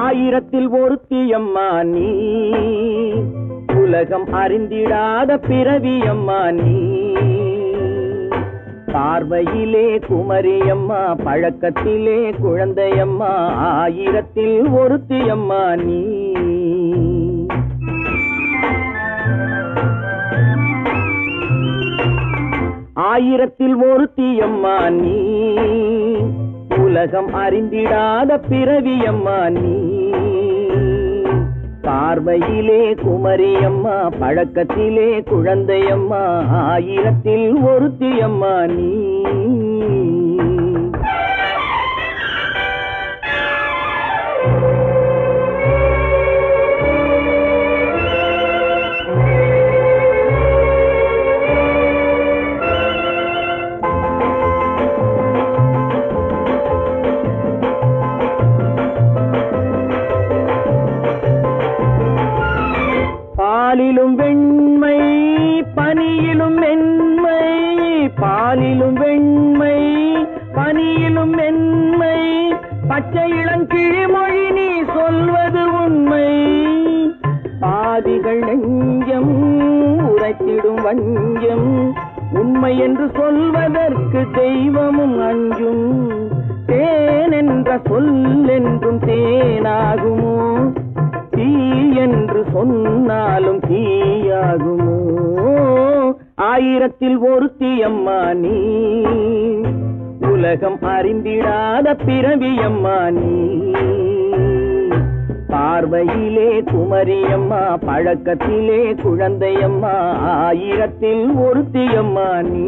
ஆயிரத்தில் ஒருத்தியம்மா நீ, உலகம் அறிந்திடாத பிறவியம்மா நீ. பார்வையிலே குமரியம்மா, பழக்கத்திலே குழந்தையம்மா, ஆயிரத்தில் ஒருத்தியம்மா நீ. ஆயிரத்தில் ஒருத்தியம்மா நீ, உலகம் அறிந்திடாத பிறவியம்மா நீ. பார்வையிலே குமரியம்மா, பழக்கத்திலே குழந்தையம்மா, ஆயிரத்தில் ஒருத்தியம்மா நீ. பாலிலும் வெண்மை பனியிலும் மென்மை, பாலிலும் வெண்மை பனியிலும் மென்மை, பச்சை இளங்கிழிமொழி நீ சொல்வது உண்மை. பாதிகள் நெஞ்சம் உரைத்திடும் வஞ்சம், உண்மை என்று சொல்வதற்கு தெய்வமும் அஞ்சும். தேன் என்ற சொல் என்றும் தேனாகுமோ, தீ என்று சொன்னாலும் தீயாகுமோ. ஆயிரத்தில் ஒருத்தியம்மா நீ, உலகம் அறிந்திடாத பிறவியம்மா நீ. பார்வையிலே குமரியம்மா, பழக்கத்திலே குழந்தையம்மா, ஆயிரத்தில் ஒருத்தியம்மா நீ.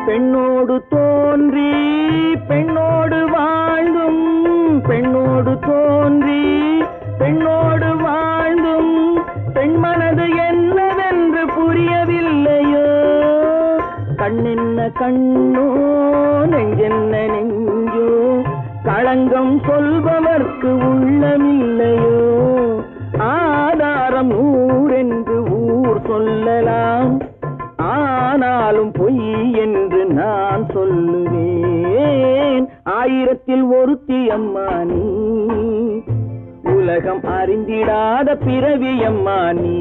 பெண்ணோடு தோன்றி பெண்ணோடு வாழ்ந்தும், பெண்ணோடு தோன்றி பெண்ணோடு வாழ்ந்தும், பெண் மனது என்னவென்று புரியவில்லையோ. கண்ணென்ன கண்ணோ நெஞ்சென்ன நெஞ்சோ, களங்கம் சொல்பவர்க்கு உள்ளமில்லையோ. ஆதாரம் ஊரென்று ஊர் சொல்லலாம், ஆனாலும் பொய் என்று நான் சொல்லுவேன். ஆயிரத்தில் ஒருத்தியம்மா நீ, உலகம் அறிந்திடாத பிறவியம்மா நீ.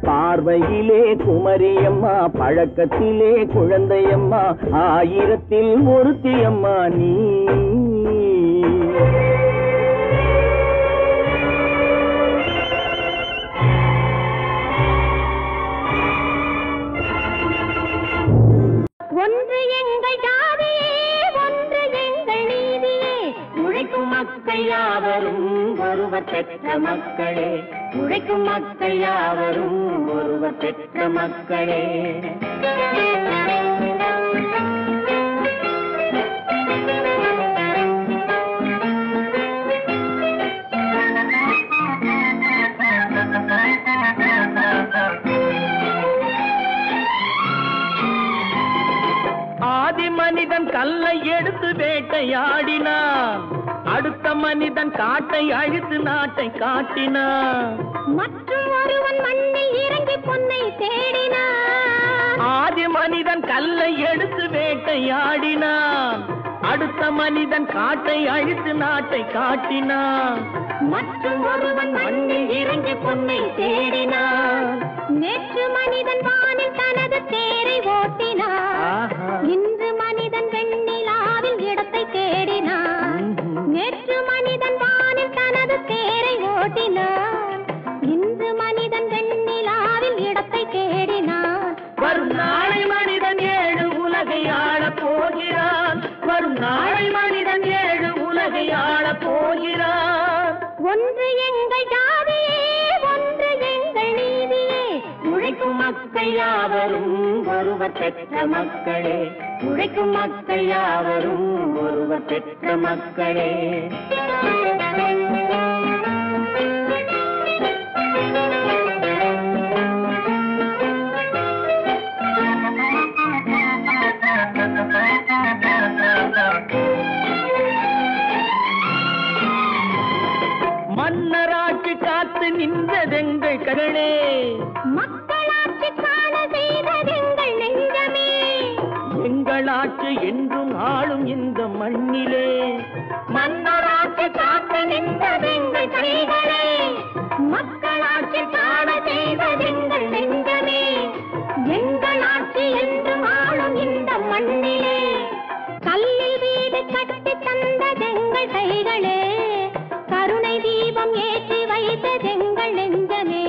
பார்வையிலே குமரியம்மா, பழக்கத்திலே குழந்தையம்மா, ஆயிரத்தில் ஒருத்தியம்மா நீ. ஒன்று எங்கள் ஜாதியே, ஒன்று எங்கள் நீதியே, உழைக்கும் மக்கள் யாவரும் ஒருவர் பெற்ற மக்களே, உழைக்கும் மக்கள் யாவரும் ஒருவர் பெற்ற மக்களே. ஆதி மனிதன் கல்லை எடுத்து வேட்டையாடினான், அடுத்த மனிதன் காட்டை அழித்து நாட்டை காட்டினான். மற்றும் ஒருவன் மண்ணில் இறங்கி பொன்னை தேடினான். ஆதி மனிதன் கல்லை எடுத்து வேட்டையாடினான். அடுத்த மனிதன் காட்டை அழித்து நாட்டை காட்டினான். மற்றும் ஒருவன் மண்ணில் இறங்கி பொன்னை தேடினான். நேற்று மனிதன் வானில் தனது தேரை ஓட்டினான். இன்று மனிதன் வெண்ணிலாவில் இடத்தை தேடினான். நேற்று மனிதன் வானில் தனது தேரை ஓட்டினான். இன்று மனிதன் வெண்ணிலாவில் இடத்தை தேடினான். வரும் நாளை மனிதன் 7 உலகை ஆளப் போகிறான். வரும் நாளை மனிதன் 7 உலகை ஆளப் போகிறான். ஒன்று எங்கள் ஜாதியே, ஒன்று எங்கள் நீதியே. உழைக்கும் மக்கள் யாவரும் ஒருவர் பெற்ற மக்களே. உழைக்கும் மக்கள் யாவரும் ஒருவர் பெற்ற மக்களே. மன்னராட்சி காத்து நின்றதெங்கள் கரணே. மக்களாட்சி காண செய்ததெங்கள் நெஞ்சமே. எங்களாட்சி என்றும் ஆளும் இந்த மண்ணிலே. மன்னராட்சி காத்து நின்றதெங்கள் கைகளே. மக்களாட்சி காண செய்ததெங்கள் நெஞ்சமே. எங்களாட்சி என்றும் ஆளும் இந்த மண்ணிலே. கல்லில் வீடு கட்டி தந்ததெங்கள் கைகளே. கருணை தீபம் ஏற்றி வைத்ததெங்கள் நெஞ்சமே.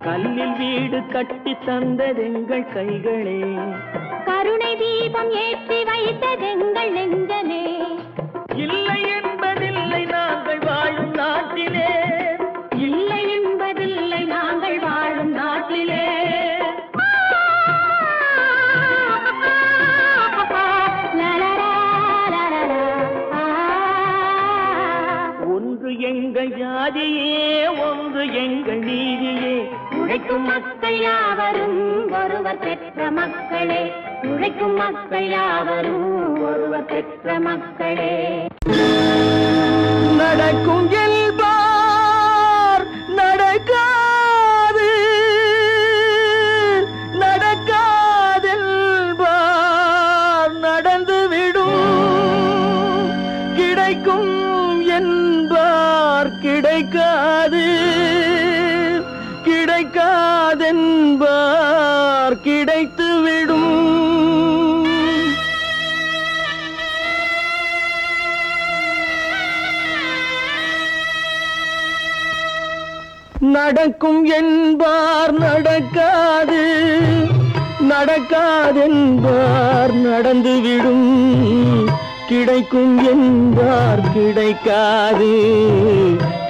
கல்லில் வீடு கட்டி தந்ததெங்கள் கைகளே. கருணை தீபம் ஏற்றி வைத்ததெங்கள் நெஞ்சமே. இல்லை என்பதில்லை நாங்கள் வாழும் நாட்டிலே. இல்லை என்பதில்லை நாங்கள் வாழும் நாட்டிலே. ஒன்று எங்கள் ஜாதியே, ஒன்று எங்கள் நீதியே. உழைக்கும் மக்கள் யாவரும் ஒருவர் பெற்ற மக்களே. உழைக்கும் மக்கள் யாவரும் ஒருவர் பெற்ற மக்களே. நடக்கும் என்பார் நடக்காது, நடக்காதென்பார் நடந்துவிடும். கிடைக்கும் என்பார் கிடைக்காது, கிடைக்காதென்பார் கிடைத்துவிடும். நடக்கும் என்பார் நடக்காது, நடக்காதென்பார் நடந்துவிடும். கிடைக்கும் என்பார் கிடைக்காது,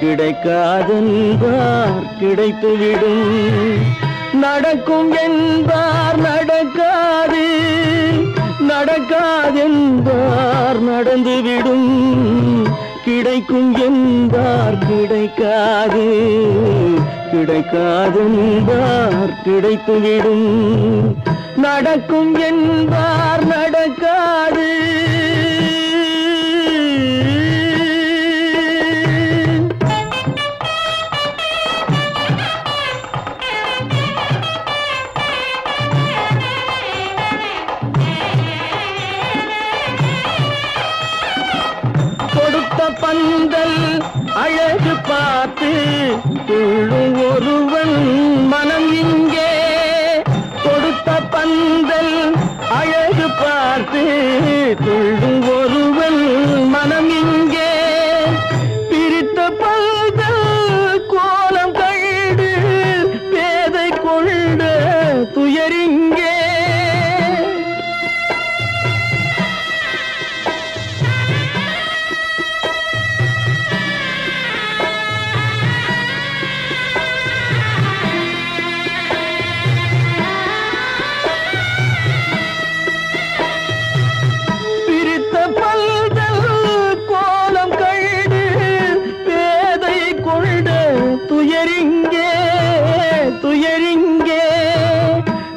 கிடைக்காதென்பார் கிடைத்துவிடும். நடக்கும் என்பார் நடக்காது, நடக்காதென்பார் நடந்துவிடும். கிடைக்கும் என்பார் கிடைக்காது, கிடைக்காதென்பார் கிடைத்துவிடும். நடக்கும் என்பார் நடக்காது. கொடுத்த பந்தல் அழகு பார்த்து துள்ளும் ஒருவன் மனம் இங்கே. கொடுத்த பந்தல் அழகு பார்த்து துள்ளும் ஒருவன் மனம் இங்கே. பிரித்த பந்தல் கோலம் கண்டு பேதை கொண்ட துயரிங்கே.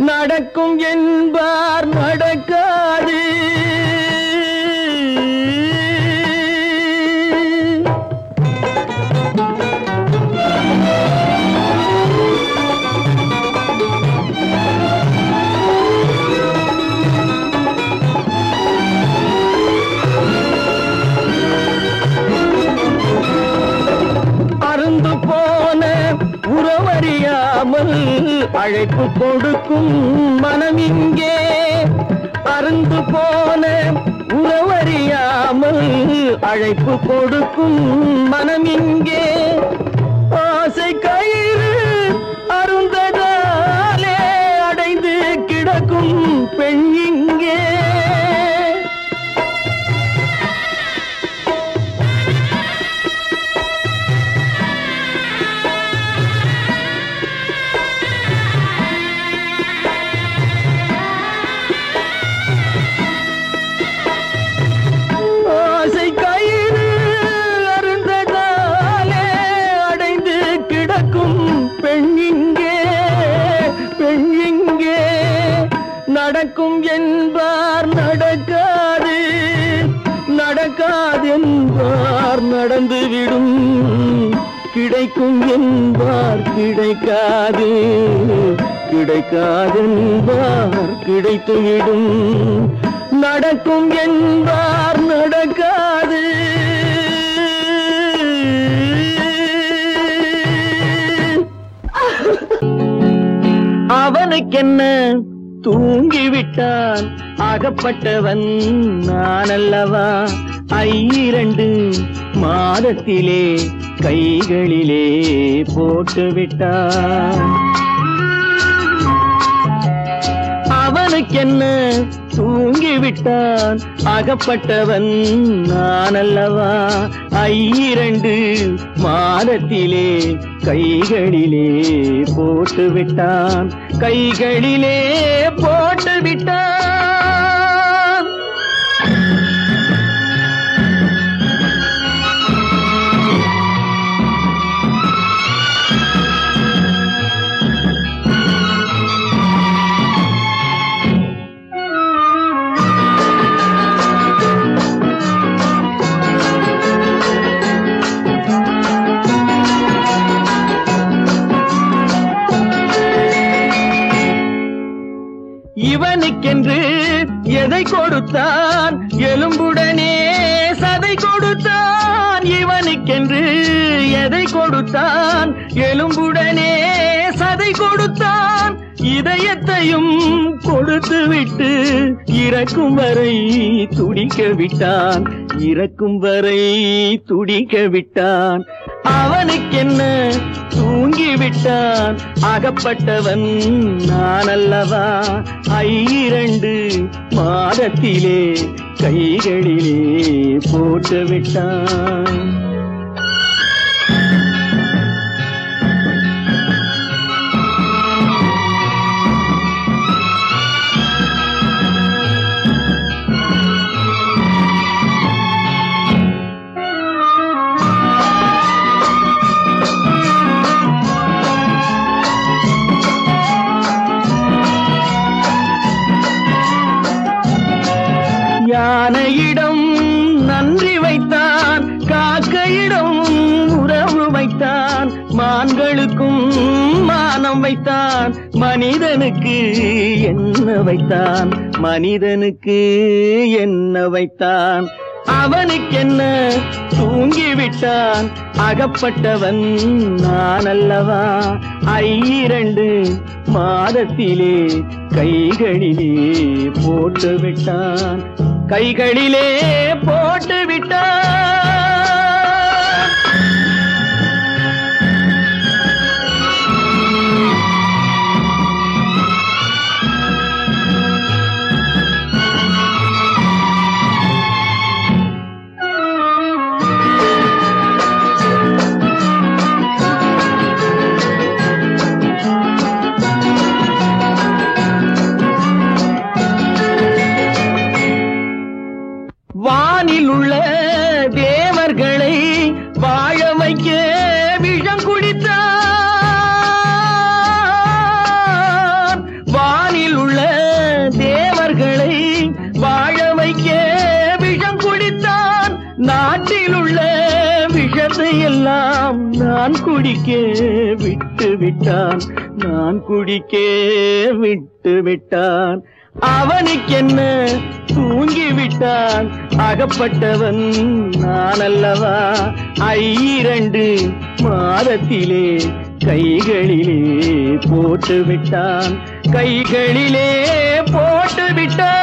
நடக்கும் என்பார் நடக்காது. அழைப்பு கொடுக்கும் மனம் இங்கே அருந்து போன உறவறியாமல் அழைப்பு கொடுக்கும் மனம் இங்கே ஆசை கயிறு அருந்ததாலே அடைந்து கிடக்கும் பெண் இங்கே நடக்கும் என்பார் நடக்காது நடக்காது என்பார் நடந்துவிடும் கிடைக்கும் என்பார் கிடைக்காது கிடைக்காது என்பார் கிடைத்துவிடும் நடக்கும் என்பார் நடக்காது அவனுக்கென்ன தூங்கிவிட்டான் அகப்பட்டவன் நான் அல்லவா 2 மாதத்திலே கைகளிலே போட்டுவிட்டான் அவனுக்கென்ன தூங்கிவிட்டான் அகப்பட்டவன் நான் அல்லவா 2 மாதத்திலே கைகளிலே போட்டுவிட்டான் கைகளிலே போட்டுவிட்டான் இவனுக்கென்று எதை கொடுத்தான் எலும்புடனே சதை கொடுத்தான் இவனுக்கென்று எதை கொடுத்தான் எலும்புடனே சதை கொடுத்தான் இதயத்தையும் கொடுத்து விட்டு இறக்கும் வரை துடிக்க விட்டான் இறக்கும் வரை துடிக்க விட்டான் அவனுக்கென்ன தூங்கிவிட்டான் அகப்பட்டவன் நான் அல்லவா 2 மாதத்திலே கைகளிலே போட்டுவிட்டான் யானையிடம் நன்றி வைத்தான் காக்கையிடம் உறவு வைத்தான் மான்களுக்கும் மானம் வைத்தான் மனிதனுக்கு என்ன வைத்தான் மனிதனுக்கு என்ன வைத்தான் அவனுக்கென்ன தூங்கிவிட்டான் அகப்பட்டவன் நான் அல்லவா 2 மாதத்திலே கைகளிலே போட்டுவிட்டான் கைகளிலே போட்டுவிட்டான் வானில் உள்ள தேவர்களை வாழ வைக்க விஷம் குடித்தான் வானில் உள்ள தேவர்களை வாழ வைக்க விஷம் குடித்தான் நாட்டில் உள்ள விஷத்தை எல்லாம் நான் குடிக்க விட்டு விட்டான் நான் குடிக்க விட்டு விட்டான் அவனுக்கென்ன தூங்கிவிட்டான் அகப்பட்டவன் நான் அல்லவா 2 மாதத்திலே கைகளிலே போட்டு விட்டான், கைகளிலே போட்டு விட்டான்.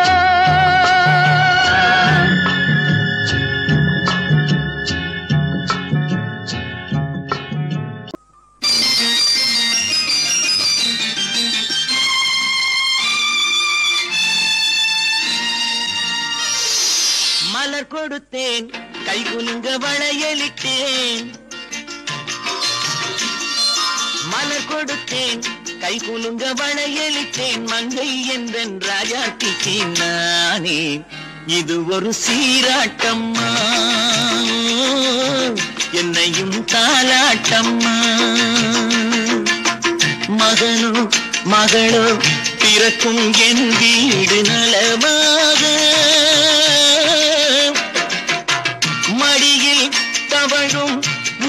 மலர் கொடுத்தேன், கை குலுங்க வளையலிட்டேன். மலர் கொடுத்தேன், கை குலுங்க வளையலிட்டேன். மங்கை என்றன் ராஜாத்திக்கு நானே, இது ஒரு சீராட்டம்மா, என்னையும் தாலாட்டம்மா. மகனோ மகளோ பிறக்கும் என் வீடு நலமாக, மடியில் தவழும்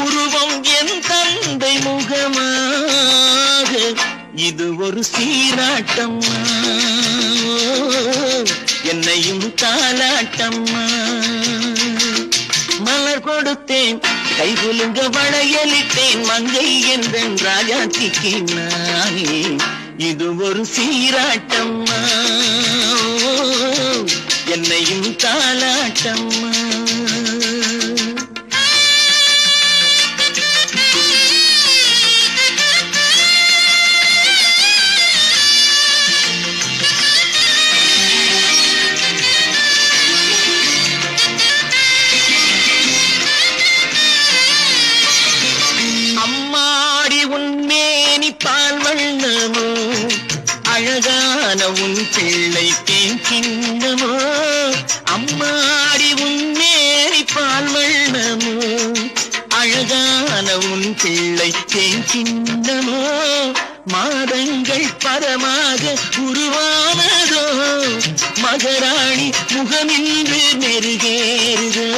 உருவம் என் தந்தை முகமாக, இது ஒரு சீராட்டம்மா, என்னையும் தாலாட்டம்மா. மலர் கொடுத்தேன், கை குலுங்க வளையலிட்டேன். மங்கை என்றன் ராஜாத்திக்கு நானே, இது ஒரு சீராட்டம்மா, என்னையும் தாலாட்டம்மா. அழகான உன் பிள்ளை தேன் கிண்ணமோ, அம்மாடி உன் மேரி பால் வண்ணமோ. அழகான உன் பிள்ளை தேன் கிண்ணமோ, மாதங்கள் பரமாக உருவானதோ. மகராணி முகமின்று நெருகேறுதோ,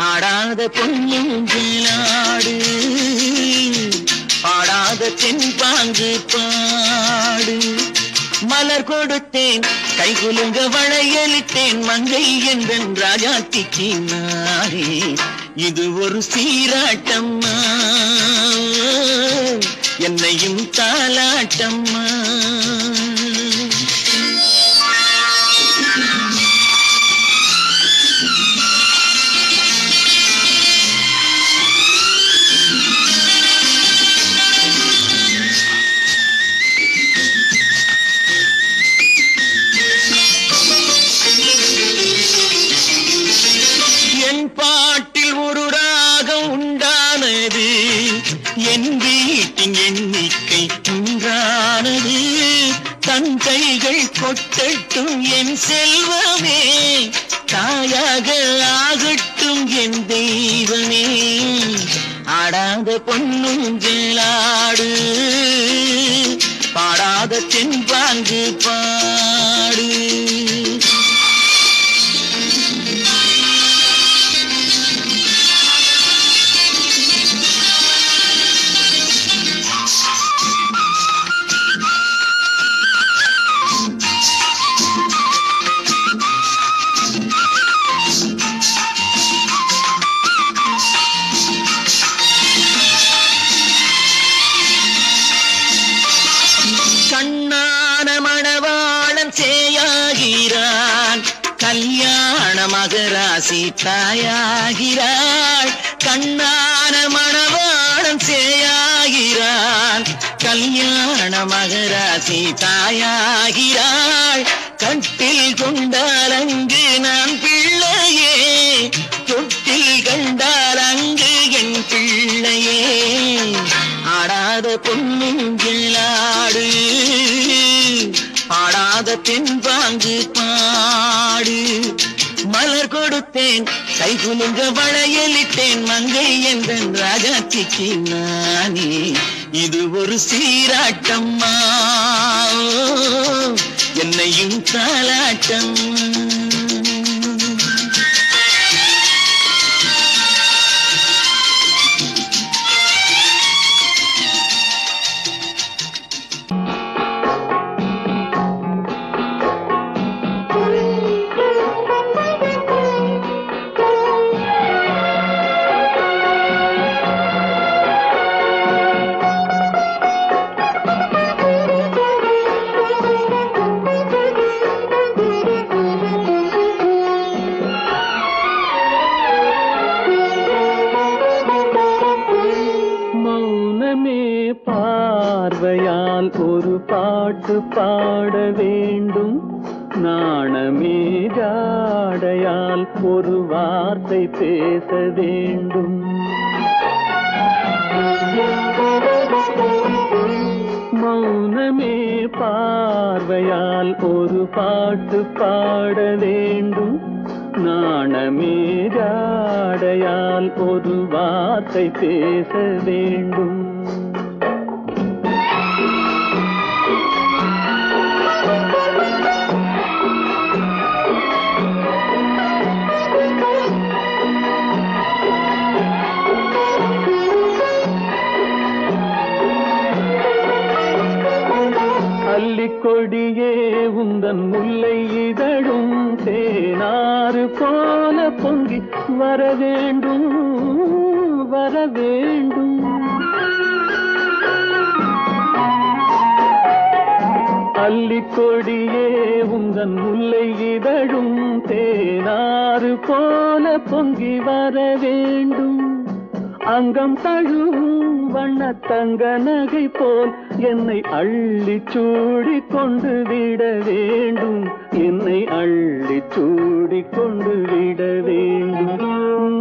ஆடாத பொன்னுங்களாடு, பாடாத தென்பாங்கு பாடு. மலர் கொடுத்தேன், கை குலுங்க வளையலிட்டேன். மங்கை என்றன் ராஜாத்திக்கு நானே, இது ஒரு சீராட்டம்மா, என்னையும் தாலாட்டம்மா. பாட்டில் ஒரு ராகம் உண்டானது, என் வீட்டின் எண்ணிக்கை உண்டானது. தன் கைகள் கொட்டட்டும் என் செல்வமே, தாயாக ஆகட்டும் என் தெய்வமே. ஆடாத பொன்னுங்களாடு, பாடாத தென்பாங்கு பாடு. கண்ணான மணவாளன் சேயாகிறான், கல்யாண மகராசி தாயாகிறாள். கண்ணான மணவாளன் சேயாகிறான், கல்யாண மகராசி தாயாகிறாள். கட்டில் கொண்டால் அங்கு நான் பிள்ளையே, தொட்டில் கண்டால் அங்கு என் பிள்ளையே. ஆடாத பொன்னுங்களாடு, பாடாத தென்பாங்கு பாடு. மலர் கொடுத்தேன், கை குலுங்க வளையலிட்டேன். மங்கை என்றன் ராஜாத்திக்கு நானே, இது ஒரு சீராட்டம்மா, என்னையும் தாலாட்டம்மா. பாட்டு பாட வேண்டும். நாணமே ஜாடையால் ஒரு வார்த்தை பேச வேண்டும். மௌனமே பார்வையால் ஒரு பாட்டு பாட வேண்டும். நாணமே ஜாடையால் ஒரு வார்த்தை பேச வேண்டும். கொடியே உந்தன் முல்லை இதழும் தேனாறு போல பொங்கி வர வேண்டும் வர வேண்டும். அல்லிக்கொடியே உந்தன் முல்லை இதழும் தேனாறு போல பொங்கி வர வேண்டும். அங்கம் தழுவும் வண்ணத்தங்க நகை போல் என்னை அள்ளி சூடி கொண்டு விட வேண்டும். என்னை அள்ளி சூடி கொண்டு விட வேண்டும்.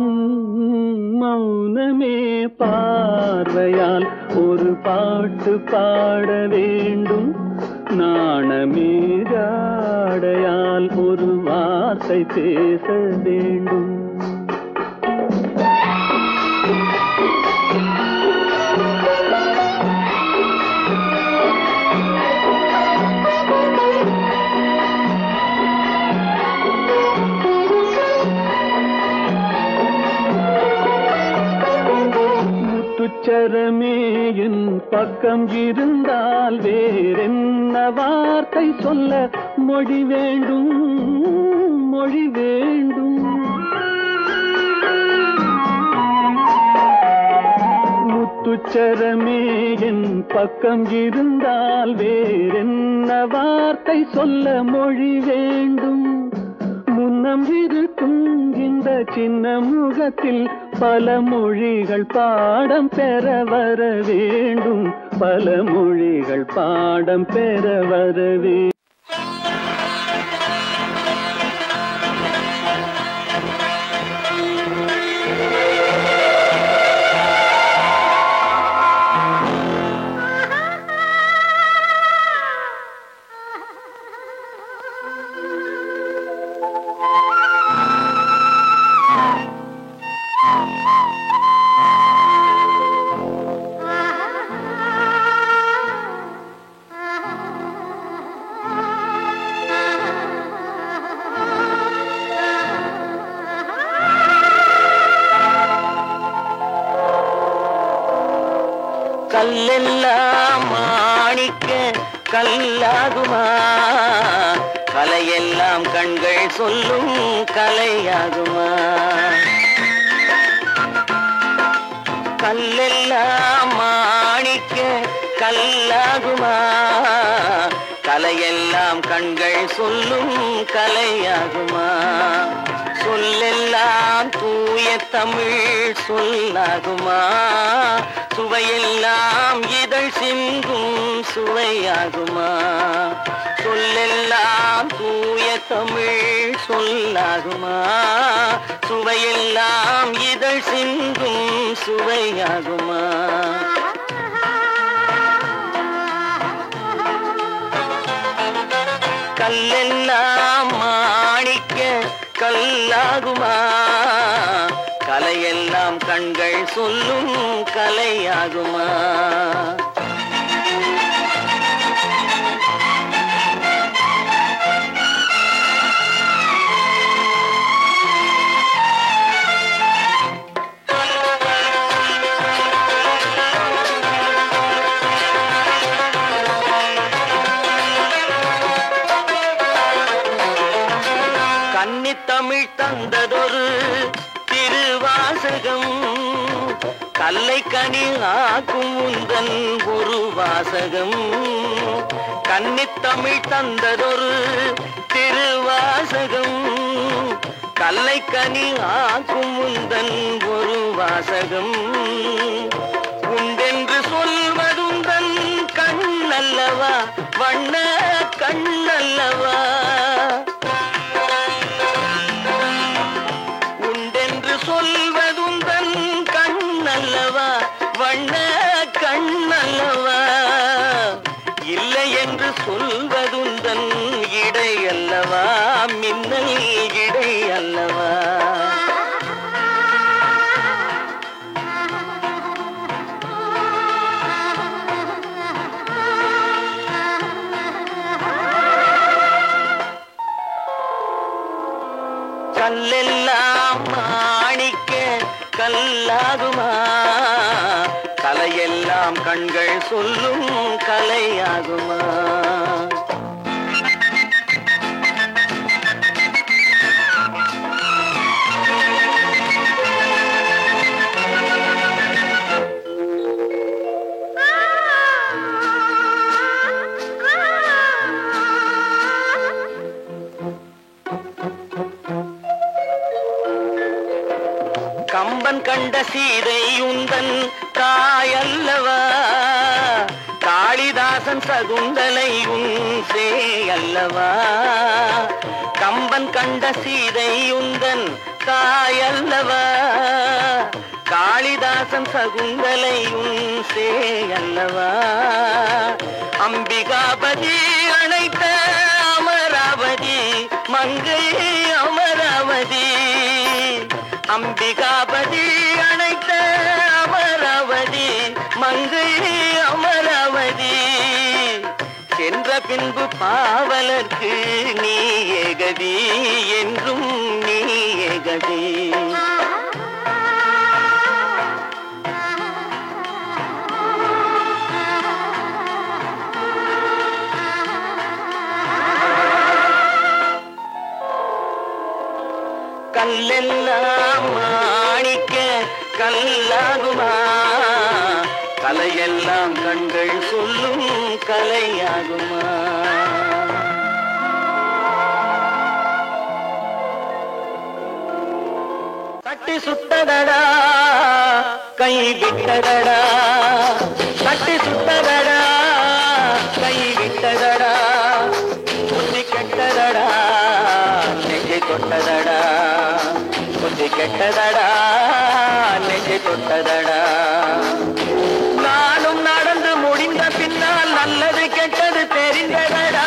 மௌனமே பார்வையால் ஒரு பாட்டு பாட வேண்டும். நாணமே ஜாடையால் ஒரு வார்த்தை பேச வேண்டும். முத்துச்சரமே என் பக்கம் இருந்தால் வேறென்ன வார்த்தை சொல்ல மொழி வேண்டும் மொழி வேண்டும். முத்துச்சரமே என் பக்கம் இருந்தால் வேறென்ன வார்த்தை சொல்ல மொழி வேண்டும். முன்னம் இருக்கும் இந்த சின்ன முகத்தில் பல மொழிகள் பாடம் பெற வர வேண்டும். பல மொழிகள் பாடம் பெற வர வேண்டும். கல்லெல்லாம் மாணிக்க கல்லாகுமா, கலையெல்லாம் கண்கள் சொல்லும் கலையாகுமா. கல்லெல்லாம் மாணிக்க கல்லாகுமா, கலையெல்லாம் கண்கள் சொல்லும் கலையாகுமா. சொல்லெல்லாம் தூய தமிழ் சொல்லாகுமா, சுவையெல்லாம் இதழ் சிந்தும் சுவையாகுமா. சொல்லெல்லாம் தூய தமிழ் சொல்லாகுமா, சுவையெல்லாம் இதழ் சிந்தும் சுவையாகுமா. கல்லெல்லாம் மாணிக்க கல்லாகுமா, கலையெல்லாம் கண்கள் சொல்லும் கலையாகுமா. கன்னித்தமிழ் தந்ததொரு திருவாசகம், கல்லை கனி ஆக்கும் உந்தன் ஒரு வாசகம். கன்னித்தமிழ் தந்ததொரு திருவாசகம், கல்லை கனி ஆக்கும் உந்தன் ஒரு வாசகம். உண்டென்று சொல்வதுந்தன் கண்ணல்லவா, வண்ண கண்ணல்லவா உண்டென்று சொல்வதுந்தன் கண்ணல்லவா வண்ண கண்ணல்லவா இல்லை என்று சொல்வதுந்தன் இடை அல்லவா மின்னல் இடை அல்லவா கல்லெல்லாம் மாணிக்க கல்லாகுமா கலையெல்லாம் கண்கள் சொல்லும் கலையாகுமா கம்பன் கண்ட சீதை உந்தன் தாயல்லவா காளிதாசன் சகுந்தலை உன் சேயல்லவா கம்பன் கண்ட சீதை உந்தன் தாயல்லவா காளிதாசன் சகுந்தலை உன் சேயல்லவா அம்பிகாபதி அணைத்த அமராவதி மங்கை அமராவதி அம்பிகாபதி அணைத்த அமராவதி மங்கை அமராவதி சென்ற பின்பு பாவலர்க்கு நீ ஏகதி என்றும் நீ ஏகதி கல்லெல்லாம் மாணிக்க கல்லாகுமா கலையெல்லாம் கண்கள் சொல்லும் கலையாகுமா தட்டி சுட்டதடா கை விட்டதடா தட்டி சுட்டதடா கை விட்டதடா புத்தி கெட்டதடா நெஞ்சை தொட்டதடா புத்தி கெட்டதடா நெஞ்சை தொட்டதடா நானும் நடந்து முடிந்த பின்னால் நல்லது கெட்டது தெரிந்ததடா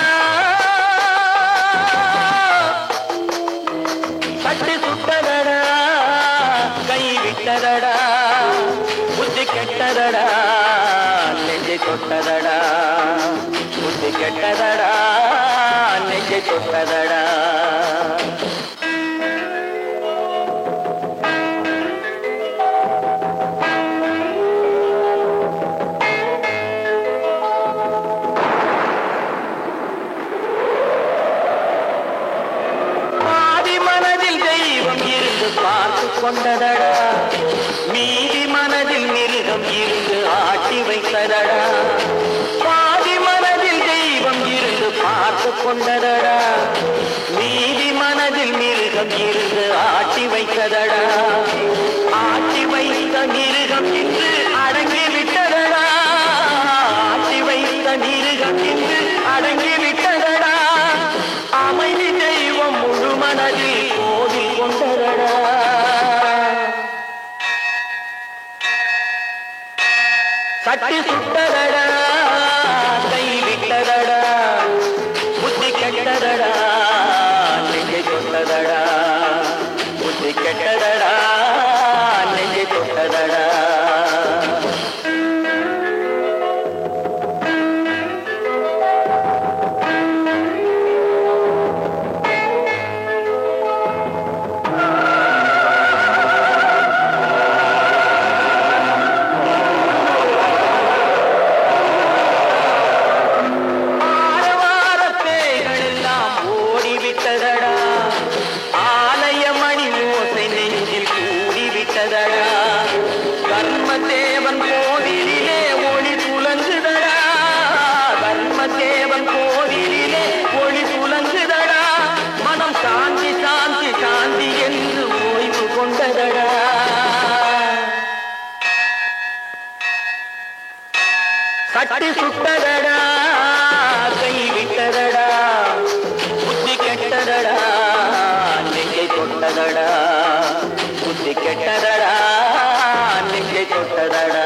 தட்டி சுட்டதடா கை விட்டதடா புத்தி கெட்டதடா நெஞ்சை தொட்டதடா புத்தி கெட்டதடா நெஞ்சை தொட்டதடா பார்த்து கொண்டதடா மீதி மனதில் மிருகம் இருந்து ஆட்டி வைத்ததடா பாதி மனதில் தெய்வம் இருந்து பார்த்து கொண்டதடா மீதி மனதில் மிருகம் இருந்து ஆட்டி வைத்ததடா ஆட்டி வைத்த மிருகம் இன்று அடங்கி விட்டதடா ஆட்டி வைத்த மிருகம் இன்று அடங்கி விட்டதடா அமைதி தெய்வம் முழு மனதில் கோவில் கொண்டதடா சட்டி சுட்டதடா கை விட்டதடா புத்தி கெட்டதடா நெஞ்சை தொட்டதடா புத்தி கெட்டதடா நெஞ்சை தொட்டதடா தர்மதேவன் கோவிலிலே ஒளி துலங்குதடா தர்மதேவன் கோவிலிலே ஒளி துலங்குதடா மனம் சாந்தி சாந்தி சாந்தி என்று ஓய்வு கொண்டதடா சட்டி சுட்டதடா கை சுட்டதடா புத்தி கெட்டதடா நெஞ்சை தொட்டதடா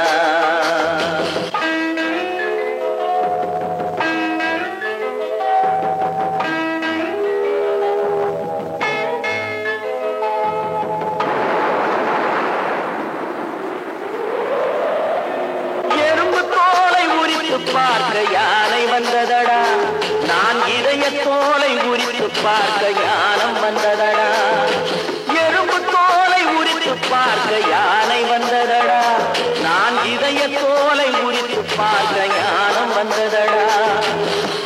பார்க்க யானை வந்ததடா நான் இதய தோலை உரித்து பார்க்க ஞானம் வந்ததடா எறும்பு தோலை உரித்து பார்க்க யானை வந்ததடா நான் இதய தோலை உரித்து பார்க்க ஞானம் வந்ததடா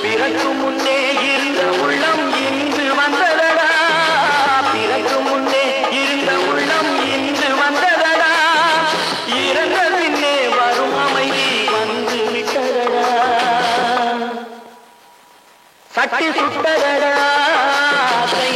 பிறகு முன்னே இருந்த உள்ளம் இன்று வந்ததடா பிறகு முன்னே இருந்த உள்ளம் இன்று வந்ததடா இறந்த பின்னே வரும் அமைதி வந்து விட்டதடா சட்டி சுட்டதடா கை